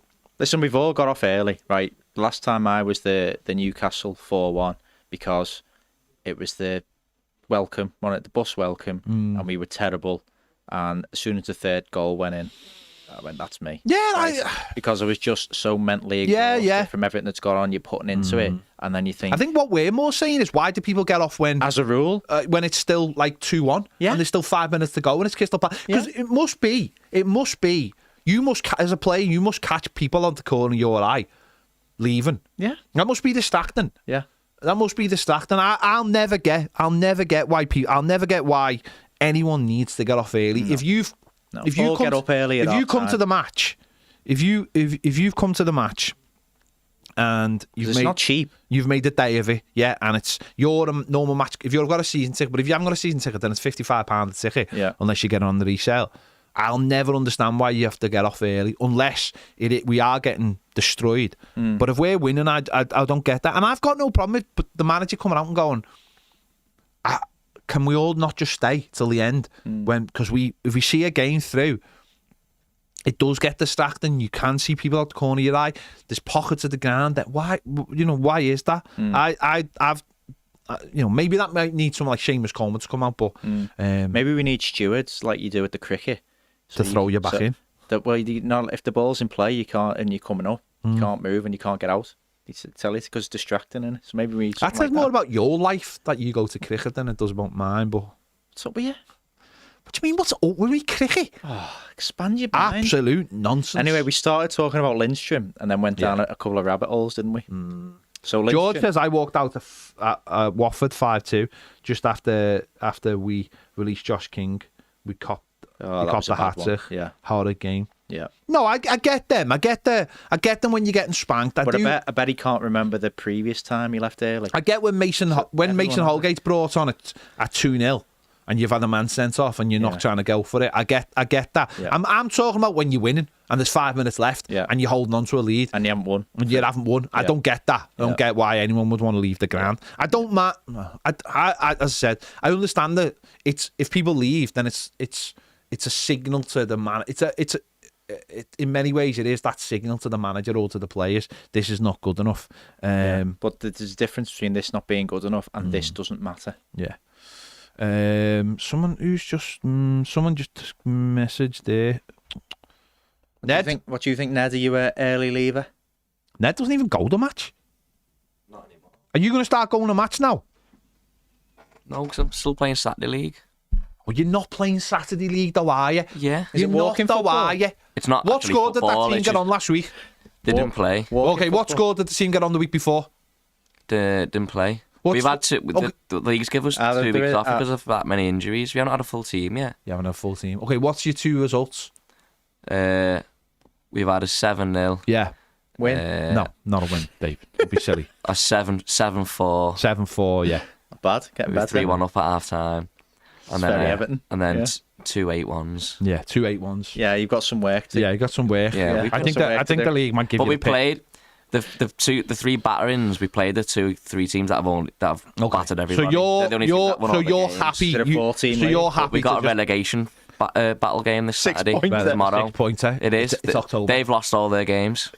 we've all got off early, right? Last time I was the Newcastle 4-1 because it was the bus welcome, and we were terrible. And as soon as the third goal went in, I went, that's me. Yeah, because I was just so mentally exhausted from everything that's gone on. You're putting into it, and then you think. I think what we're more saying is, why do people get off when, as a rule, when it's still like 2-1, and there's still 5 minutes to go, and it's Crystal Palace? Because it must be. You must, as a player, you must catch people on the corner of your eye leaving. Yeah, that must be distracting. Yeah, that must be distracting. I'll never get why anyone needs to get off early. No. If you get up early, if you come to the match, if you've come to the match, and it's not cheap. You've made a day of it, and it's your normal match. If you've got a season ticket, but if you haven't got a season ticket, then it's £55 a ticket, unless you get it on the resale. I'll never understand why you have to get off early unless we are getting destroyed. But if we're winning, I don't get that, and I've got no problem with the manager coming out and going, can we all not just stay till the end? Because if we see a game through, it does get distracting. You can see people out the corner of your eye. There's pockets of the ground. Why is that? I've maybe that might need someone like Seamus Coleman to come out, but maybe we need stewards like you do at the cricket to throw you back in. If the ball's in play, you can't, and you're coming up, you can't move and you can't get out. Tell it because it's distracting, innit? So maybe we. That says more about your life that you go to cricket than it does about mine. But what's up with you? What do you mean? What's up with me cricket? Expand your mind. Absolute nonsense. Anyway, we started talking about Lindstrom and then went down a couple of rabbit holes, didn't we? So Lindstrom, George says I walked out of Watford 5-2 just after we released Josh King. We copped the hat-trick. Yeah, horrid game. Yeah. No, I get them. I get them when you're getting spanked. I bet he can't remember the previous time he left early. I get when Mason Holgate's brought on at 2-0 and you've had a man sent off and you're not trying to go for it. I get that. Yeah. I'm talking about when you're winning and there's 5 mints left and you're holding on to a lead and you haven't won. Yeah. I don't get that. I don't get why anyone would want to leave the ground. I don't. As I said, I understand that if people leave, then it's a signal to the man. In many ways, it is that signal to the manager or to the players. This is not good enough. But there's a difference between this not being good enough and this doesn't matter. Yeah. Someone just messaged there. Ned, what do you think, Ned? Are you an early leaver? Ned doesn't even go to match. Not anymore. Are you going to start going to match now? No, because I'm still playing Saturday League. Well, you're not playing Saturday League, though, are you? Yeah. You're not, though, are you? It's not. What score did that team get on last week? They didn't play. Okay, what score did the team get on the week before? They didn't play. We've had to. The league's give us 2 weeks off because of that many injuries. We haven't had a full team yet. You haven't had a full team. Okay, what's your 2 results? We've had a 7-0. Yeah. Win? No, not a win, Dave. Don't be silly. A 7-4. 7-4, yeah. Not bad. Getting we were better. 3-1 up at half time. And then Everton. And then 2 8-1s. Yeah, 2 8-1s. Yeah, you've got some work to. Yeah, you got some work. Yeah, I think the league might give you. But we played the 3 batterings. We played the 2-3 teams that have battered everybody. So you're happy. You're happy. We got a relegation battle game this Saturday tomorrow. 6 pointer. It is. It's October. They've lost all their games.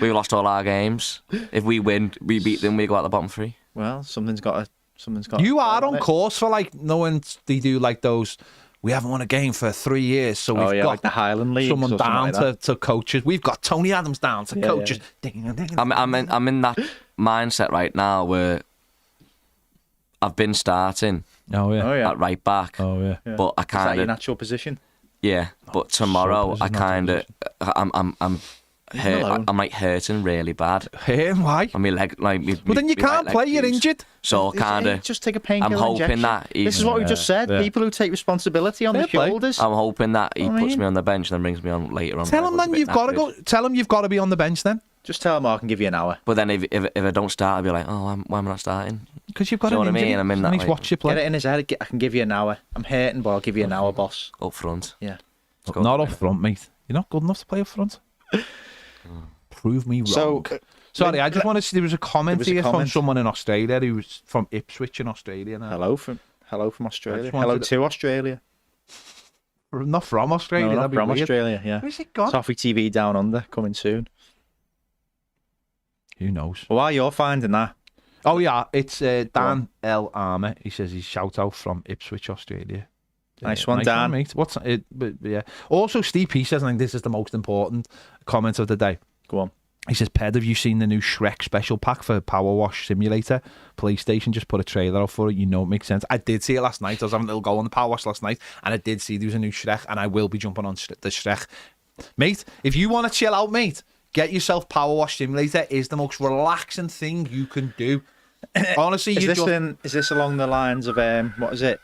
We've lost all our games. If we win, we beat them. We go out the bottom 3. Well, something's got. You are on course for knowing they do those. We haven't won a game for 3 years, so we've got like the Highland League. Someone down to coaches. We've got Tony Adams down to coaches. I'm in that mindset right now where I've been starting. Oh yeah. At right back. Oh yeah. But I Is that kind your of natural position? Yeah, but tomorrow I kind of I'm like hurting really bad. Hurting? Why? I mean, well, then you can't play. You're injured. So kind of just take a painkiller. I'm hoping injection. that this is what we just said. Yeah. People who take responsibility on their shoulders. I'm hoping that he puts me on the bench and then brings me on later on. Tell him then you've got to go. Tell him you've got to be on the bench then. Just tell him I can give you an hour. But then if I don't start, I'll be like, oh, why am I not starting? Because you've got an injury. I mean, he's watched you play. Get it in his head. I can give you an hour. I'm hurting, but I'll give you an hour, boss. Up front. Yeah. Not up front, mate. You're not good enough to play up front. Prove me wrong. Sorry, I just wanted to. There was a comment here from someone in Australia who was from Ipswich in Australia. Now. Hello from Australia. Hello to Australia. Not from Australia. No, not from Australia. Yeah. Where's it gone? Toffee TV Down Under coming soon. Who knows? Well, while you're finding that. Oh yeah, it's Dan L. Armour. He says he's shout out from Ipswich, Australia. Nice one, Dan. mate. What's it? But yeah. Also, Steve P says, I think this is the most important comment of the day. Go on. He says, Ped, have you seen the new Shrek special pack for Power Wash Simulator? PlayStation just put a trailer out for it. You know it makes sense. I did see it last night. I was having a little go on the Power Wash last night, and I did see there was a new Shrek, and I will be jumping on the Shrek. Mate, if you want to chill out, mate, get yourself Power Wash Simulator. Is the most relaxing thing you can do. Honestly, is this along the lines of what is it?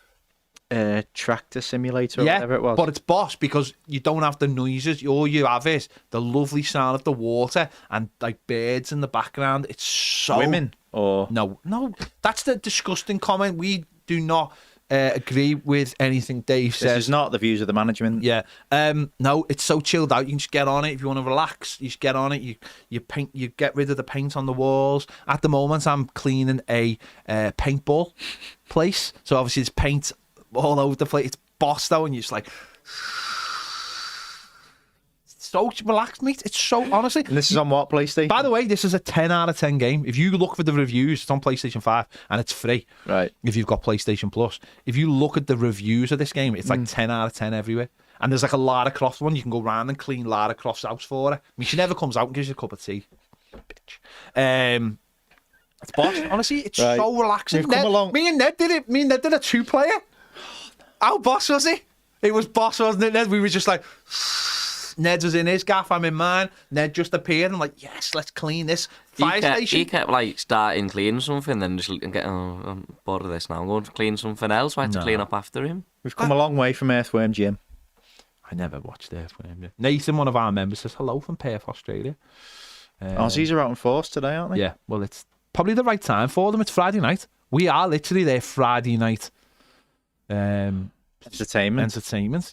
Tractor simulator or whatever it was. But it's boss because you don't have the noises. All you have is the lovely sound of the water and like birds in the background. It's so women or no, that's the disgusting comment. We do not agree with anything Dave says. This is not the views of the management. Yeah. No, it's so chilled out. You can just get on it if you want to relax. You just get on it. You paint. You get rid of the paint on the walls. At the moment, I'm cleaning a paintball place. So obviously, it's paint all over the place. It's boss though, and you're just like so relaxed, mate. It's so honestly. And this is on what PlayStation? By the way, this is a 10 out of 10 game. If you look for the reviews, it's on PlayStation 5 and it's free. Right. If you've got PlayStation Plus, if you look at the reviews of this game, it's like 10 out of 10 everywhere. And there's like a Lara Croft one. You can go round and clean Lara Croft's house for her. I mean, she never comes out and gives you a cup of tea, bitch. It's boss. Honestly, it's so relaxing. Me and Ned did it. Me and Ned did a 2-player. How boss was he? It was boss, wasn't it, Ned? We were just like, Ned was in his gaff, I'm in mine. Ned just appeared and like, yes, let's clean this fire station. He kept like starting cleaning something, then just getting, I'm bored of this now. I'm going to clean something else. So I had to clean up after him. We've come a long way from Earthworm Jim. I never watched Earthworm Jim. Nathan, one of our members, says hello from Perth, Australia. Aussies are out in force today, aren't they? Yeah, well, it's probably the right time for them. It's Friday night. We are literally there Friday night. Entertainment.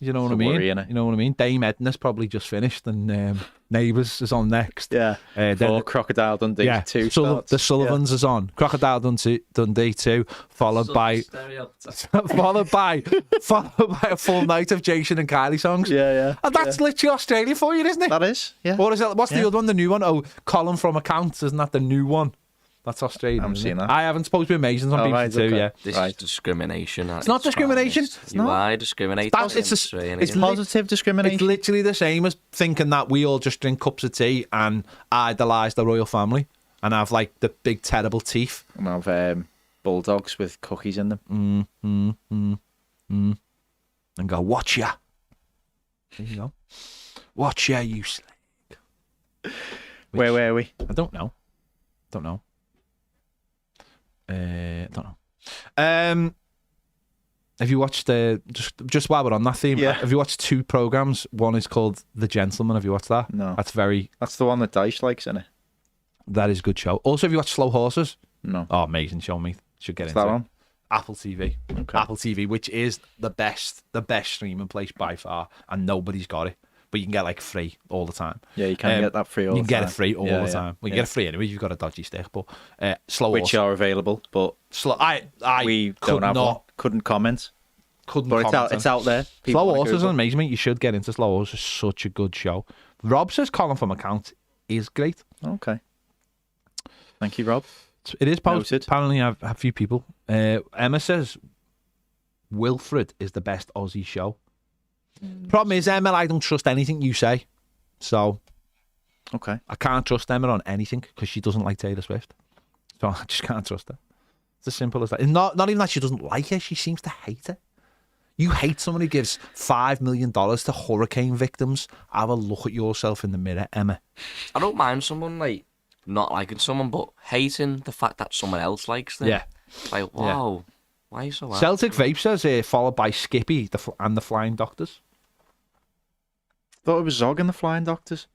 You know what I mean? You know what I mean? Dame Edna's probably just finished, and Neighbours is on next. Yeah. Then Crocodile Dundee 2 starts. The Sullivans is on. Crocodile Dundee 2, followed by a full night of Jason and Kylie songs. Yeah. And that's literally Australia for you, isn't it? That is. Yeah. Or is it? What's the other one? The new one? Oh, Colin from Accounts. Isn't that the new one? That's Australian. I haven't seen that. I haven't. Supposed to be amazing on BBC right, Two. okay. Yeah. This is discrimination. It's not discrimination. You are discriminating. It's positive discrimination. It's literally the same as thinking that we all just drink cups of tea and idolise the royal family and have like the big terrible teeth and have bulldogs with cookies in them. And go, watch ya. There you go. Watch ya, you slag. Where were we? I don't know. Don't know. Have you watched just while we're on that theme? Yeah. Have you watched 2 programs? One is called The Gentleman. Have you watched that? No. That's the one that Dice likes, isn't it? That is a good show. Also, have you watched Slow Horses? No. Oh, amazing show, mate. Should get into that it. on? Apple TV. Okay. Apple TV, which is the best streaming place by far, and nobody's got it. But you can get like free all the time. Yeah, you can get that free all the time. You can get it free all the time. Well, you get it free anyway. You've got a dodgy stick, but Slow Which are available, but we don't have one. Couldn't comment. But it's out there. People Slow Horses is amazing, mate. You should get into Slow Horses. It's such a good show. Rob says Colin from Account is great. Okay. Thank you, Rob. It is posted. Apparently, I have a few people. Emma says Wilfred is the best Aussie show. Problem is, Emma, I don't trust anything you say. So, okay, I can't trust Emma on anything because she doesn't like Taylor Swift. So I just can't trust her. It's as simple as that. It's not even that she doesn't like her. She seems to hate her. You hate someone who gives $5 million to hurricane victims. Have a look at yourself in the mirror, Emma. I don't mind someone like not liking someone, but hating the fact that someone else likes them. Yeah. Like, wow, why are you so happy? Celtic Vape says followed by Skippy and the Flying Doctors. Thought it was Zog and the Flying Doctors.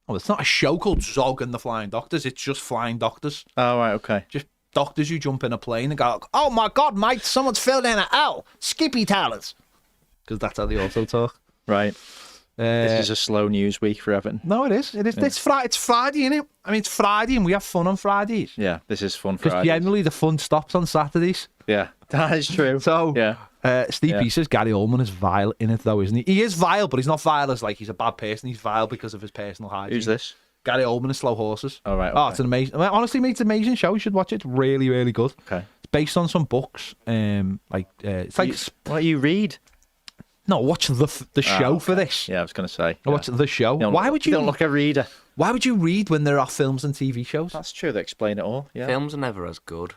Oh, it's not a show called Zog and the Flying Doctors. It's just Flying Doctors. Oh, right, okay. Just doctors who jump in a plane and go, oh my God, mate, someone's filled in an L. Skippy Towers. Because that's how they also talk. Right. This is a slow news week for Everton. No, it is. It is. Yeah. It's Friday, isn't it? I mean, it's Friday and we have fun on Fridays. Yeah, this is fun Fridays. Because generally the fun stops on Saturdays. Yeah, that is true. So, yeah. Steve P says Gary Oldman is vile in it, though, isn't he? He is vile, but he's not vile as like he's a bad person. He's vile because of his personal hygiene. Who's this? Gary Oldman is Slow Horses. Oh, right. Okay. Oh, it's an amazing. Honestly, mate, it's an amazing show. You should watch it. It's really, really good. Okay. It's based on some books. It's like what you read? No, watch the show for this. Yeah, I was going to say. I watch the show. Why would you? Don't look a reader. Why would you read when there are films and TV shows? That's true. They explain it all. Yeah. Films are never as good.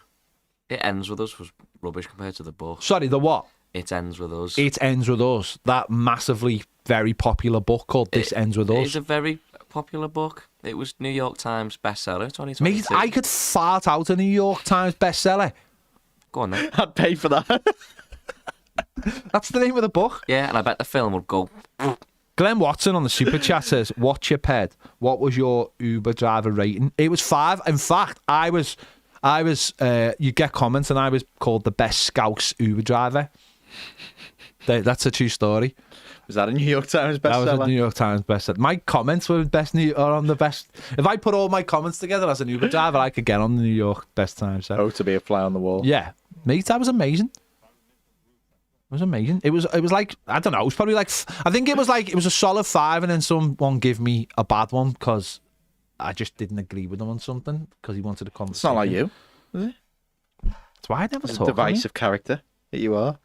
It Ends With Us was rubbish compared to the book. Sorry, the what? It Ends With Us. It Ends With Us. That massively, very popular book called This Ends With Us. It's a very popular book. It was New York Times bestseller 2022. Mate, I could fart out a New York Times bestseller. Go on then. I'd pay for that. That's the name of the book. Yeah, and I bet the film would go. Glenn Watson on the Super Chat says, "What's your ped? What was your Uber driver rating?" It was 5. In fact, I was. You get comments, and I was called the best Scouse Uber driver. That's a true story. Was that a New York Times bestseller? That was a New York Times bestseller. My comments were on the best. If I put all my comments together as an Uber driver, I could get on the New York Best Times. So. Oh, to be a fly on the wall. Yeah, mate, that was amazing. It was amazing. It was like, I don't know. It was probably like, I think it was a solid 5, and then someone gave me a bad one because I just didn't agree with him on something because he wanted a conversation. It's not like you, is it? That's why I never It's talk. a divisive character that you are.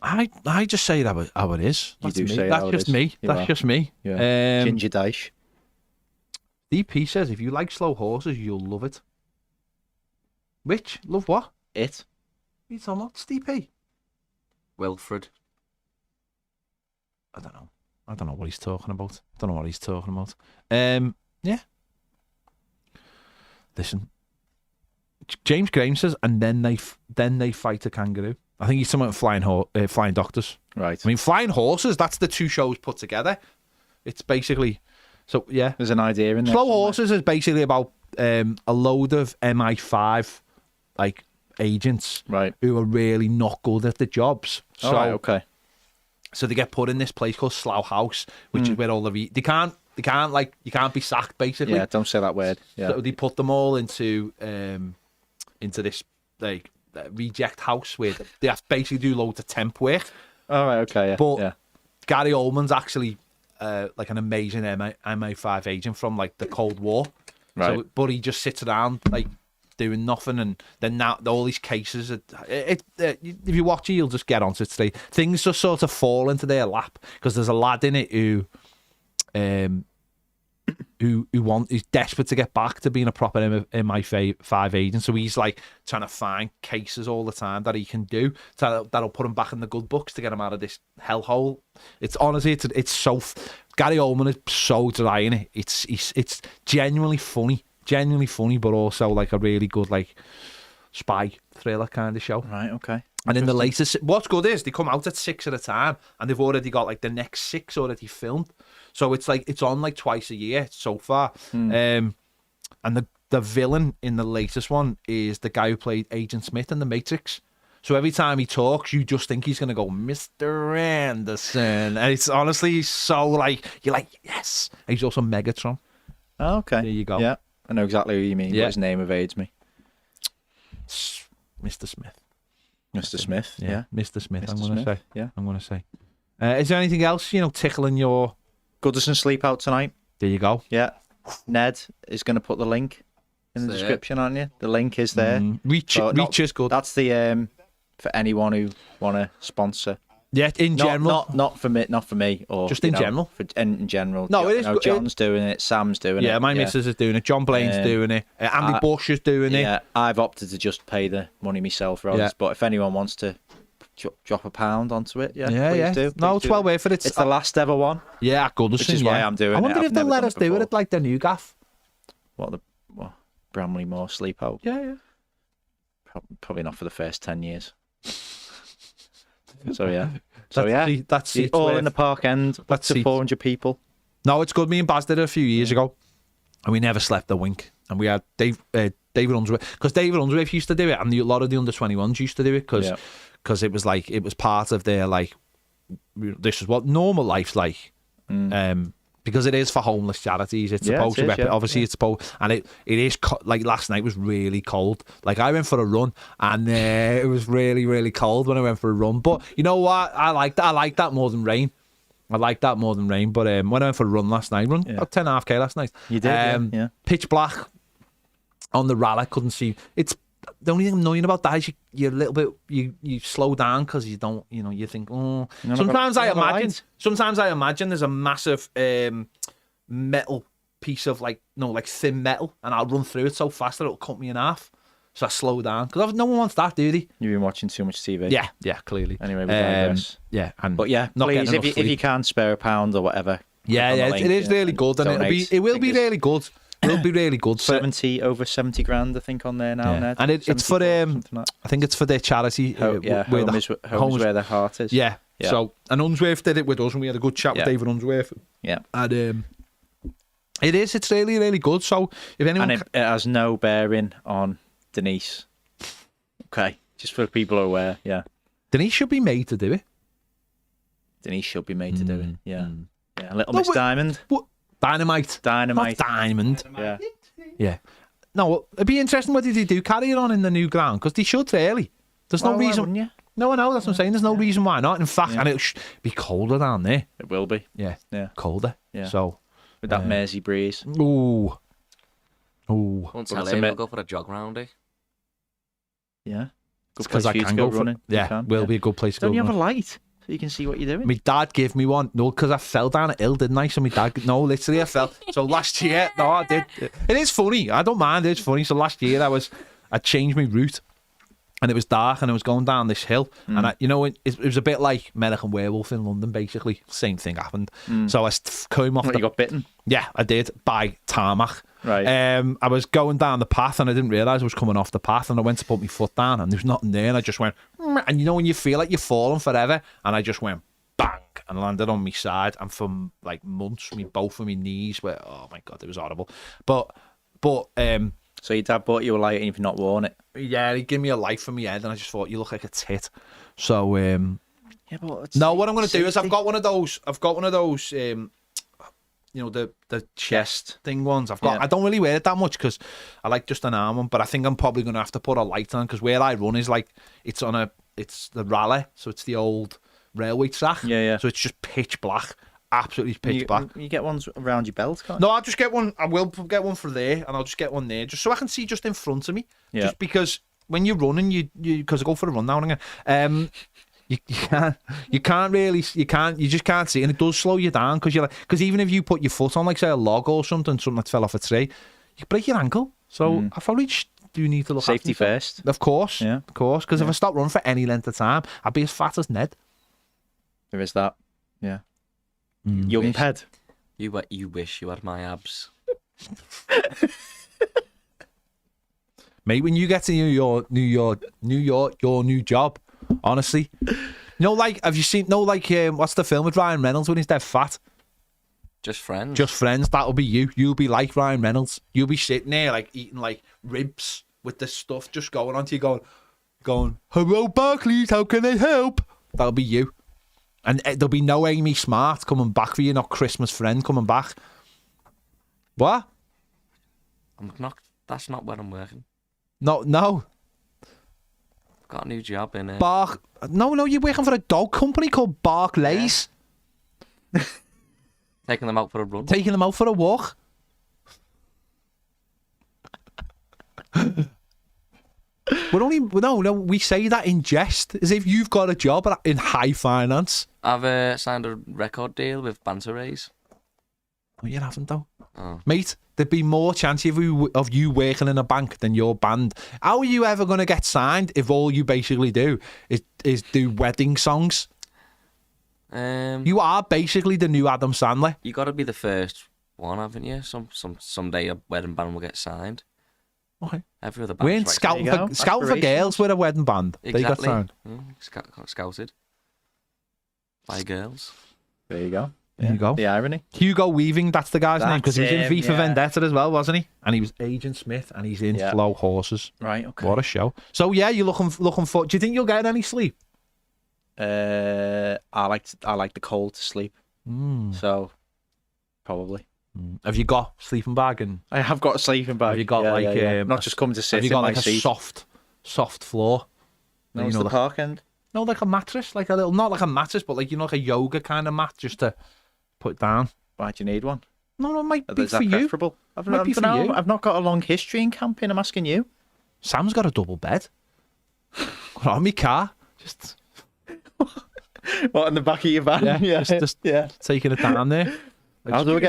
I just say that how it is. You That's do me. say That's how it just is. me. You That's are. just me. Yeah. Ginger Dice. DP says if you like slow horses, you'll love it. Which? Love what? It. What are you talking about, DP? Wilfred. I don't know what he's talking about. Yeah. Listen. James Graham says, and then they fight a kangaroo. I think he's talking about flying doctors. Right. I mean, flying horses. That's the two shows put together. It's basically, so yeah. There's an idea in there. Slow Horses is basically about a load of MI5 like agents, right, who are really not good at the jobs. So, right, okay. So they get put in this place called Slough House, which is where all the they can't you can't be sacked basically. Yeah, don't say that word. Yeah. So they put them all into this like reject house where they have to basically do loads of temp work. All right, okay, yeah. But yeah. Gary Oldman's actually like an amazing MI5 agent from like the Cold War. Right. So, but he just sits around like doing nothing, and then now all these cases. If you watch it, you'll just get onto it today. Things just sort of fall into their lap because there's a lad in it who's desperate to get back to being a proper MI5 agent. So he's like trying to find cases all the time that he can do that'll put him back in the good books to get him out of this hellhole. It's honestly, it's so. Gary Oldman is so dry in it. It's genuinely funny, but also like a really good like spy thriller kind of show. Right, okay. And in the latest, what's good is they come out at 6 at a time, and they've already got like the next 6 already filmed. So it's like it's on like twice a year so far. And the villain in the latest one is the guy who played Agent Smith in The Matrix. So every time he talks, you just think he's gonna go, Mr. Anderson, and it's honestly so like you're like yes. And he's also Megatron. Oh, okay. There you go. Yeah, I know exactly who you mean. Yeah. But his name evades me. Mr. Smith. Mr. Smith. Yeah. Mr. Smith. Mr. I'm gonna Smith, say. yeah. I'm gonna say. Is there anything else tickling your? Goodison sleep out tonight. There you go. Yeah. Ned is going to put the link in the description, aren't you? The link is there. Reach is good. That's the for anyone who want to sponsor. Yeah, in general. Not for me, or just in general. In general. No, it is good. John's doing it. Sam's doing it. Yeah, my missus is doing it. John Blaine's doing it. Andy Bush is doing it. Yeah, I've opted to just pay the money myself, rather. Yeah. But if anyone wants to drop £1 onto it, please do. No, it's well worth it. It's the last ever one. Yeah, Goodison. Which is why I'm doing it. I wonder if they'll let us do it at like the new gaff. What Bramley Moore sleep out? Yeah. Probably not for the first 10 years. So yeah. That's all in the park end. That's to 400 people. No, it's good. Me and Baz did it a few years ago, and we never slept a wink. And we had David Unsworth, because David Unsworth used to do it, and a lot of the under-21s used to do it because it was like it was part of their like this is what normal life's like. Because it is for homeless charities. It's supposed to obviously it's supposed, and it is like last night was really cold. Like I went for a run, and it was really, really cold when I went for a run. But you know what? I like that more than rain. But when I went for a run last night, about 10.5k last night. You did, yeah. Pitch black on the rally. Couldn't see. the only thing annoying about that is you're a little bit you slow down because you don't, you think, oh. Sometimes I imagine there's a massive metal piece of like thin metal, and I'll run through it so fast that it'll cut me in half. So I slow down because no one wants that, do they? You've been watching too much TV. Yeah, clearly. Anyway, we digress. Yeah, but yeah, please, if you can spare a pound or whatever. Yeah, it is really good, and it will be really good. It'll be really good. Over 70 grand, I think, on there now. Yeah. And it's for I think it's for their charity. Home is where their heart is. Yeah. So, and Unsworth did it with us, and we had a good chat with David Unsworth. Yeah. And it's really, really good. So if anyone, and it has no bearing on Denise. Okay, just for people who are aware. Yeah. Denise should be made to do it. Denise should be made to do it. Yeah. Yeah. Little Miss Diamond. What? Dynamite. Not Diamond. Yeah. Yeah. No, it'd be interesting whether they do carry it on in the new ground, because they should really. There's no reason. Wouldn't you? No, I know, that's what I'm saying. There's no reason why not. In fact, and it'll be colder down there. It will be. Yeah. Yeah. Colder. Yeah. So. With that Mersey breeze. Ooh. Won't tell him, we'll go for a jog round, eh? Yeah. Good place for you to go running. Yeah, will be a good place to go. Don't you have a light so you can see what you're doing? My dad gave me one. No, because I fell down a hill, didn't I? So my dad, no, literally I fell. So last year, no, I did. It is funny. I don't mind. It's funny. So last year I changed my route, and it was dark, and I was going down this hill, and it was a bit like American Werewolf in London, basically. Same thing happened. So I came off. You got bitten? Yeah, I did, by tarmac. Right. I was going down the path, and I didn't realise I was coming off the path, and I went to put my foot down, and there was nothing there, and I just went, and when you feel like you're falling forever, and I just went bang, and landed on my side, and for like months, both of my knees were, oh my God, it was horrible. But so your dad bought you a light and you've not worn it? Yeah, he gave me a light for my head, and I just thought, you look like a tit. So yeah, but no, what I'm going to do is I've got one of those the chest thing ones. I don't really wear it that much because I like just an arm one, but I think I'm probably going to have to put a light on, because where I run is like, it's the rally, so it's the old railway track. Yeah. So it's just pitch black, absolutely pitch black. You get ones around your belt, can't you? No, I'll just get one. I will get one for there, and I'll just get one there, just so I can see just in front of me. Yeah. Just because when you're running, you because I go for a run now and again. You just can't see, and it does slow you down, because even if you put your foot on, like say a log or something that fell off a tree, you could break your ankle. So I probably just do need to look safety after first. Of course, because if I stop running for any length of time, I'd be as fat as Ned. There is that, yeah. Young Ped. You wish you had my abs. Mate, when you get to your new job, honestly, have you seen? What's the film with Ryan Reynolds when he's dead fat? Just Friends. Just Friends. That'll be you. You'll be like Ryan Reynolds. You'll be sitting there like eating like ribs with the stuff just going onto you, going. Hello, Barclays. How can I help? That'll be you. And there'll be no Amy Smart coming back for you. Not Christmas Friend coming back. What? That's not where I'm working. No. Got a new job in it. No, you're working for a dog company called Barclays. Yeah. Taking them out for a run. Taking them out for a walk. We say that in jest, as if you've got a job in high finance. I've signed a record deal with Banter Rays. No, you haven't though. Oh. Mate, there'd be more chance of you working in a bank than your band. How are you ever going to get signed if all you basically do is do wedding songs? You are basically the new Adam Sandler. You got to be the first one, haven't you? Someday a wedding band will get signed. Okay. Every other band. We ain't scouting for girls with a wedding band. Exactly. They got signed. Got scouted by girls. There you go. There you go. The irony. Hugo Weaving, that's the guy's name, because he was in V for Vendetta as well, wasn't he? And he was Agent Smith, and he's in Slow Horses. Right, okay. What a show. So yeah, you're looking for. Do you think you'll get any sleep? I like the cold to sleep. So probably. Have you got sleeping bag? And I have got a sleeping bag. Have you got not just coming to sit? Have you got in like my a seat. soft floor? No, it's the park end. No, like a mattress, like a little, not like a mattress, but like like a yoga kind of mat, just to put it down. Why do you need one? No, it might be Is for that you. preferable? I've not got a long history in camping. I'm asking you. Sam's got a double bed. Got on my car. Just What, in the back of your van? just taking it down there. How do we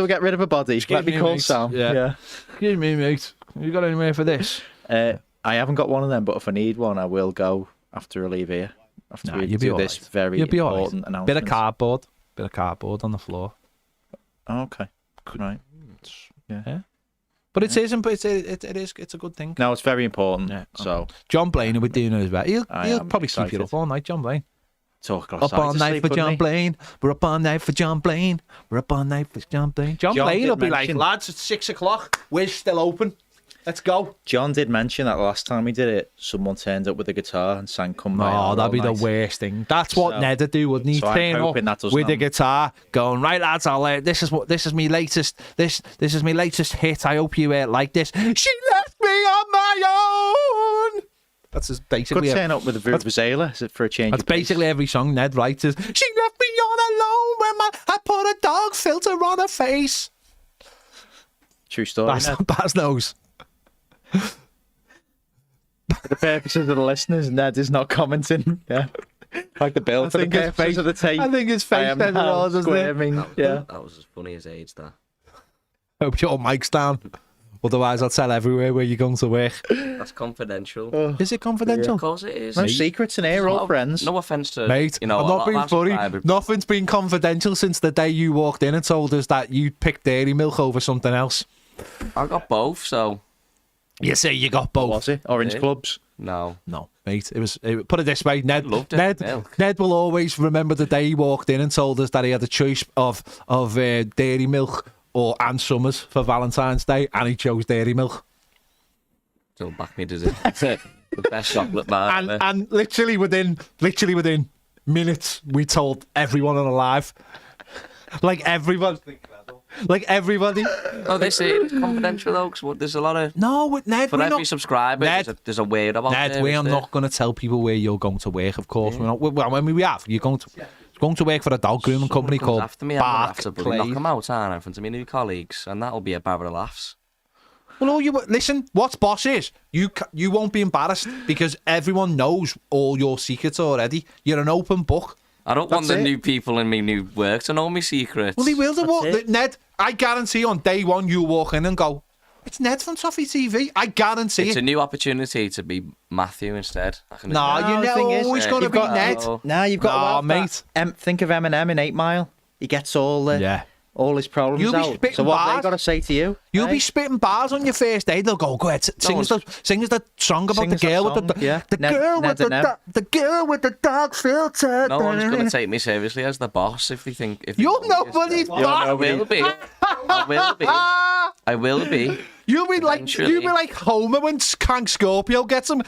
get rid of a body? Let me call mate. Sam. Yeah. Excuse me, mate. You got anywhere for this? I haven't got one of them, but if I need one, I will go after I leave here. After we you'll be do all this right. very You'll be all important right. announcement. Bit of cardboard on the floor. Oh, okay. Right. Yeah. But it isn't. But it's a good thing. No, it's very important. Yeah. So John Blaine will be doing it as well. He'll am probably keep you excited. up all night, John Blaine. talk Up all night for John Blaine. We're up all night for John Blaine. We're up all night for John Blaine. John Blaine did will be like, mention- lads, it's 6 o'clock. We're still open. Let's go. John did mention that last time he did it, someone turned up with a guitar and sang "Come By." Oh, that'd be the night. worst thing. That's what So- Ned would do, wouldn't he? so I'm Turn up hoping that doesn't with the happen. guitar, going, right, lads, this is my latest. This is my latest hit. I hope you like this. She left me on my own. That's just Could basically. turn up with a vuvuzela is it for a change. That's of pace? basically every song Ned writes. Is she left me on alone when I put a dog filter on her face. True story. Ned. Baz knows. For the purposes of the listeners, Ned is not commenting. Yeah, like the bill for the purposes of the tape. I think his face I am says it now all, doesn't it? squirming. Yeah. That was as funny as AIDS, that. Hope your mic's down. Otherwise, I'll tell everywhere where you're going to work. That's confidential. Is it confidential? Of course it is. No secrets in here, all friends. No offence to Mate, you know. I'm a not lot being of funny. subscribers- Nothing's been confidential since the day you walked in and told us that you picked dairy milk over something else. I got both, so You say you got both. Was it Orange Yeah. Clubs? no. No, mate. Put it this way, Ned. Loved it, Ned, milk. Ned will always remember the day he walked in and told us that he had a choice of dairy milk or Ann Summers for Valentine's Day, and he chose dairy milk. Still back me, does it? The best chocolate bar. And ever. and literally within minutes, we told everyone on alive, like everybody. Oh, this is confidential though, 'cause there's a lot of No, with Ned, for we're every not. subscriber. Ned, there's a weird about Ned, there, we are isn't not going to tell people where you're going to work. Of course, we're not. Well, I mean, we have. You're going to work for a dog grooming company Comes called after me, I'm gonna have Bark to bloody knock Play. them out, aren't I, in front of my new colleagues, and that'll be a barrel of laughs. Well, all you listen. What's boss is you won't be embarrassed because everyone knows all your secrets already. You're an open book. I don't want That's the it. new people in my new work to know my secrets. Well, they will. it. Ned, I guarantee on day one you'll walk in and go, "It's Ned from Toffee TV." I guarantee It's it. a new opportunity to be Matthew instead. I can Nah, admit you No, the know, thing is, always got to you've be got- Ned. Oh. Nah, you've got Nah, to mate. Think of Eminem in 8 Mile. He gets all the all his problems You'll be out. spitting So what have bars. they got to say to you? You'll eh? be spitting bars on your first day. They'll go ahead, sing us the song about Sing the us that girl with song, the yeah. the Ned- girl Ned with the and Em. the girl with the dog filter. no one's going to take me seriously as the boss if they think. If they You're know me as nobody's the- boss. I will be. I will be. I will be. You'll be Eventually. like Homer when Hank Scorpio gets him.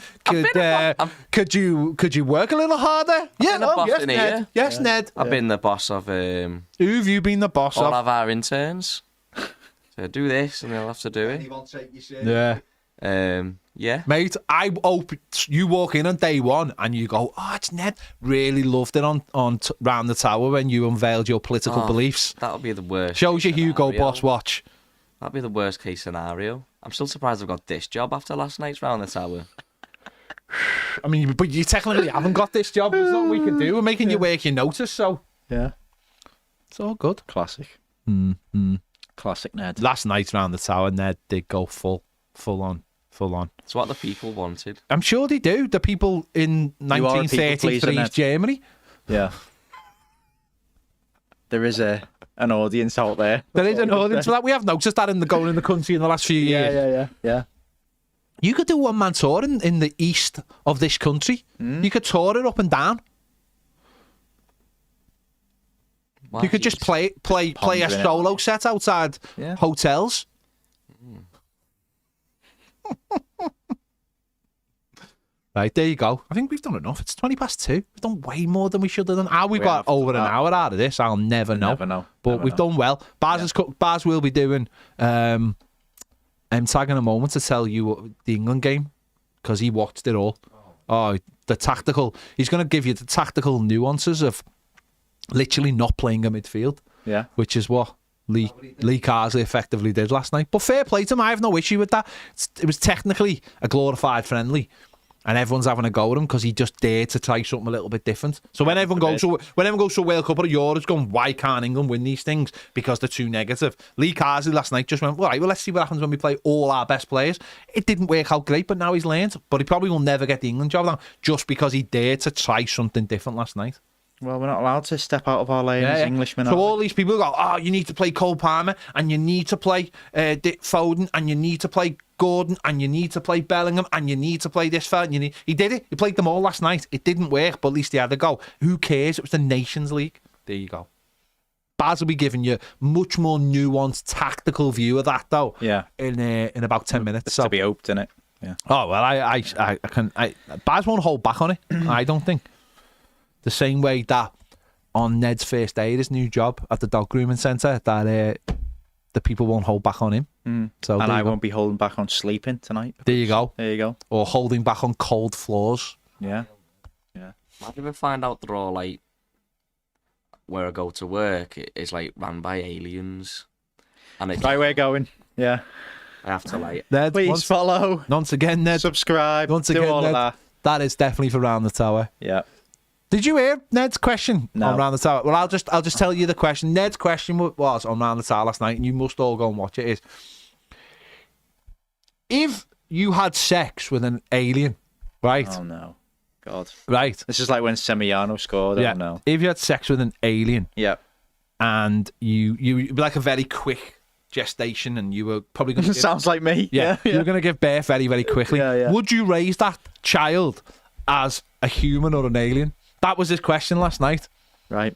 Could you work a little harder? Yeah, been a boss yes, in Ned. here. Yes, Ned. I've been the boss of Who've you been the boss all of? of our interns. So do this, and they'll have to do it. Yeah. Yeah. Mate, I hope you walk in on day one and you go, "Oh, it's Ned." Really loved it on round the tower when you unveiled your political Oh, beliefs. That'll be the worst. Shows you case Hugo scenario. Boss watch. That'll be the worst case scenario. I'm still surprised I've got this job after last night's round the tower. I mean, but you technically haven't got this job. There's nothing we can do. We're making you work your notice, so Yeah. it's all good. Classic. Classic Ned. Last night's round the tower, Ned did go full on. It's what the people wanted. I'm sure they do. The people in You are a people pleaser, 1933's Ned. Germany. Yeah. There is an audience out there. There is an audience for that. We have noticed that going in the country in the last few years. Yeah. You could do one-man tour in the east of this country. You could tour it up and down. Why You could just play a Pondering it. solo set outside Yeah. hotels. Right, there you go. I think we've done enough. It's 2:20. We've done way more than we should have done. How we got have over done an that. hour out of this, I'll never know. Never know. But Never we've know. done well. Baz will be doing tag in a moment to tell you the England game because he watched it all. Oh, the tactical. He's going to give you the tactical nuances of literally not playing a midfield, Yeah. which is what Lee Carsley effectively did last night. But fair play to him. I have no issue with that. It was technically a glorified friendly, and everyone's having a go at him because he just dared to try something a little bit different. So when everyone goes to a World Cup or a Euro, it's going, why can't England win these things? Because they're too negative. Lee Carsley last night just went, all right, well, let's see what happens when we play all our best players. It didn't work out great, but now he's learned. But he probably will never get the England job now just because he dared to try something different last night. Well, we're not allowed to step out of our lane as Englishmen. So all these people go, oh, you need to play Cole Palmer, and you need to play Dick Foden, and you need to play Gordon, and you need to play Bellingham, and you need to play this fella. He did it. He played them all last night. It didn't work, but at least he had a go. Who cares? It was the Nations League. There you go. Baz will be giving you much more nuanced, tactical view of that, though. Yeah. In about 10 minutes. It's to be hoped, innit? Yeah. Oh well, I can. Baz won't hold back on it. I don't think. The same way that on Ned's first day at his new job at the dog grooming centre, that the people won't hold back on him. So and I won't be holding back on sleeping tonight. There you go. There you go. Or holding back on cold floors. Yeah. Yeah. Might even find out they're all like, where I go to work is like ran by aliens. And it's right, we're going. Yeah. I have to like. Ned, please follow. Once again, Ned. Subscribe. Once do again, all Ned, of that. That is definitely for Round the Tower. Yeah. Did you hear Ned's question on Round the Tower? Well, I'll just tell you the question. Ned's question was on Round the Tower last night, and you must all go and watch it. Is if you had sex with an alien, right? Oh no, God! Right. This is like when Semiano scored. Yeah. Oh no. If you had sex with an alien, yeah, and you like a very quick gestation, and you were probably going to sounds like me. Yeah, you were going to give birth very, very quickly. Yeah. Would you raise that child as a human or an alien? That was his question last night. Right.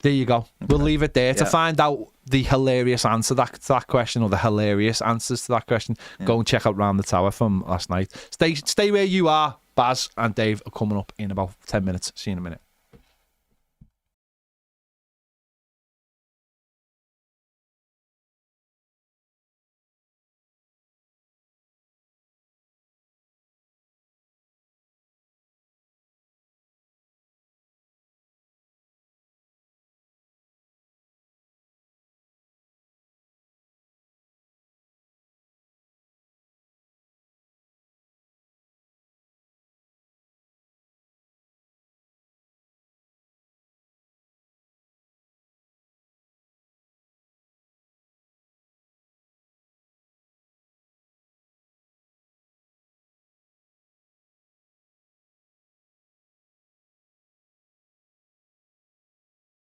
There you go. Okay. We'll leave it there. To find out the hilarious answer to that question, or the hilarious answers to that question, go and check out Round the Tower from last night. Stay where you are. Baz and Dave are coming up in about 10 minutes. See you in a minute.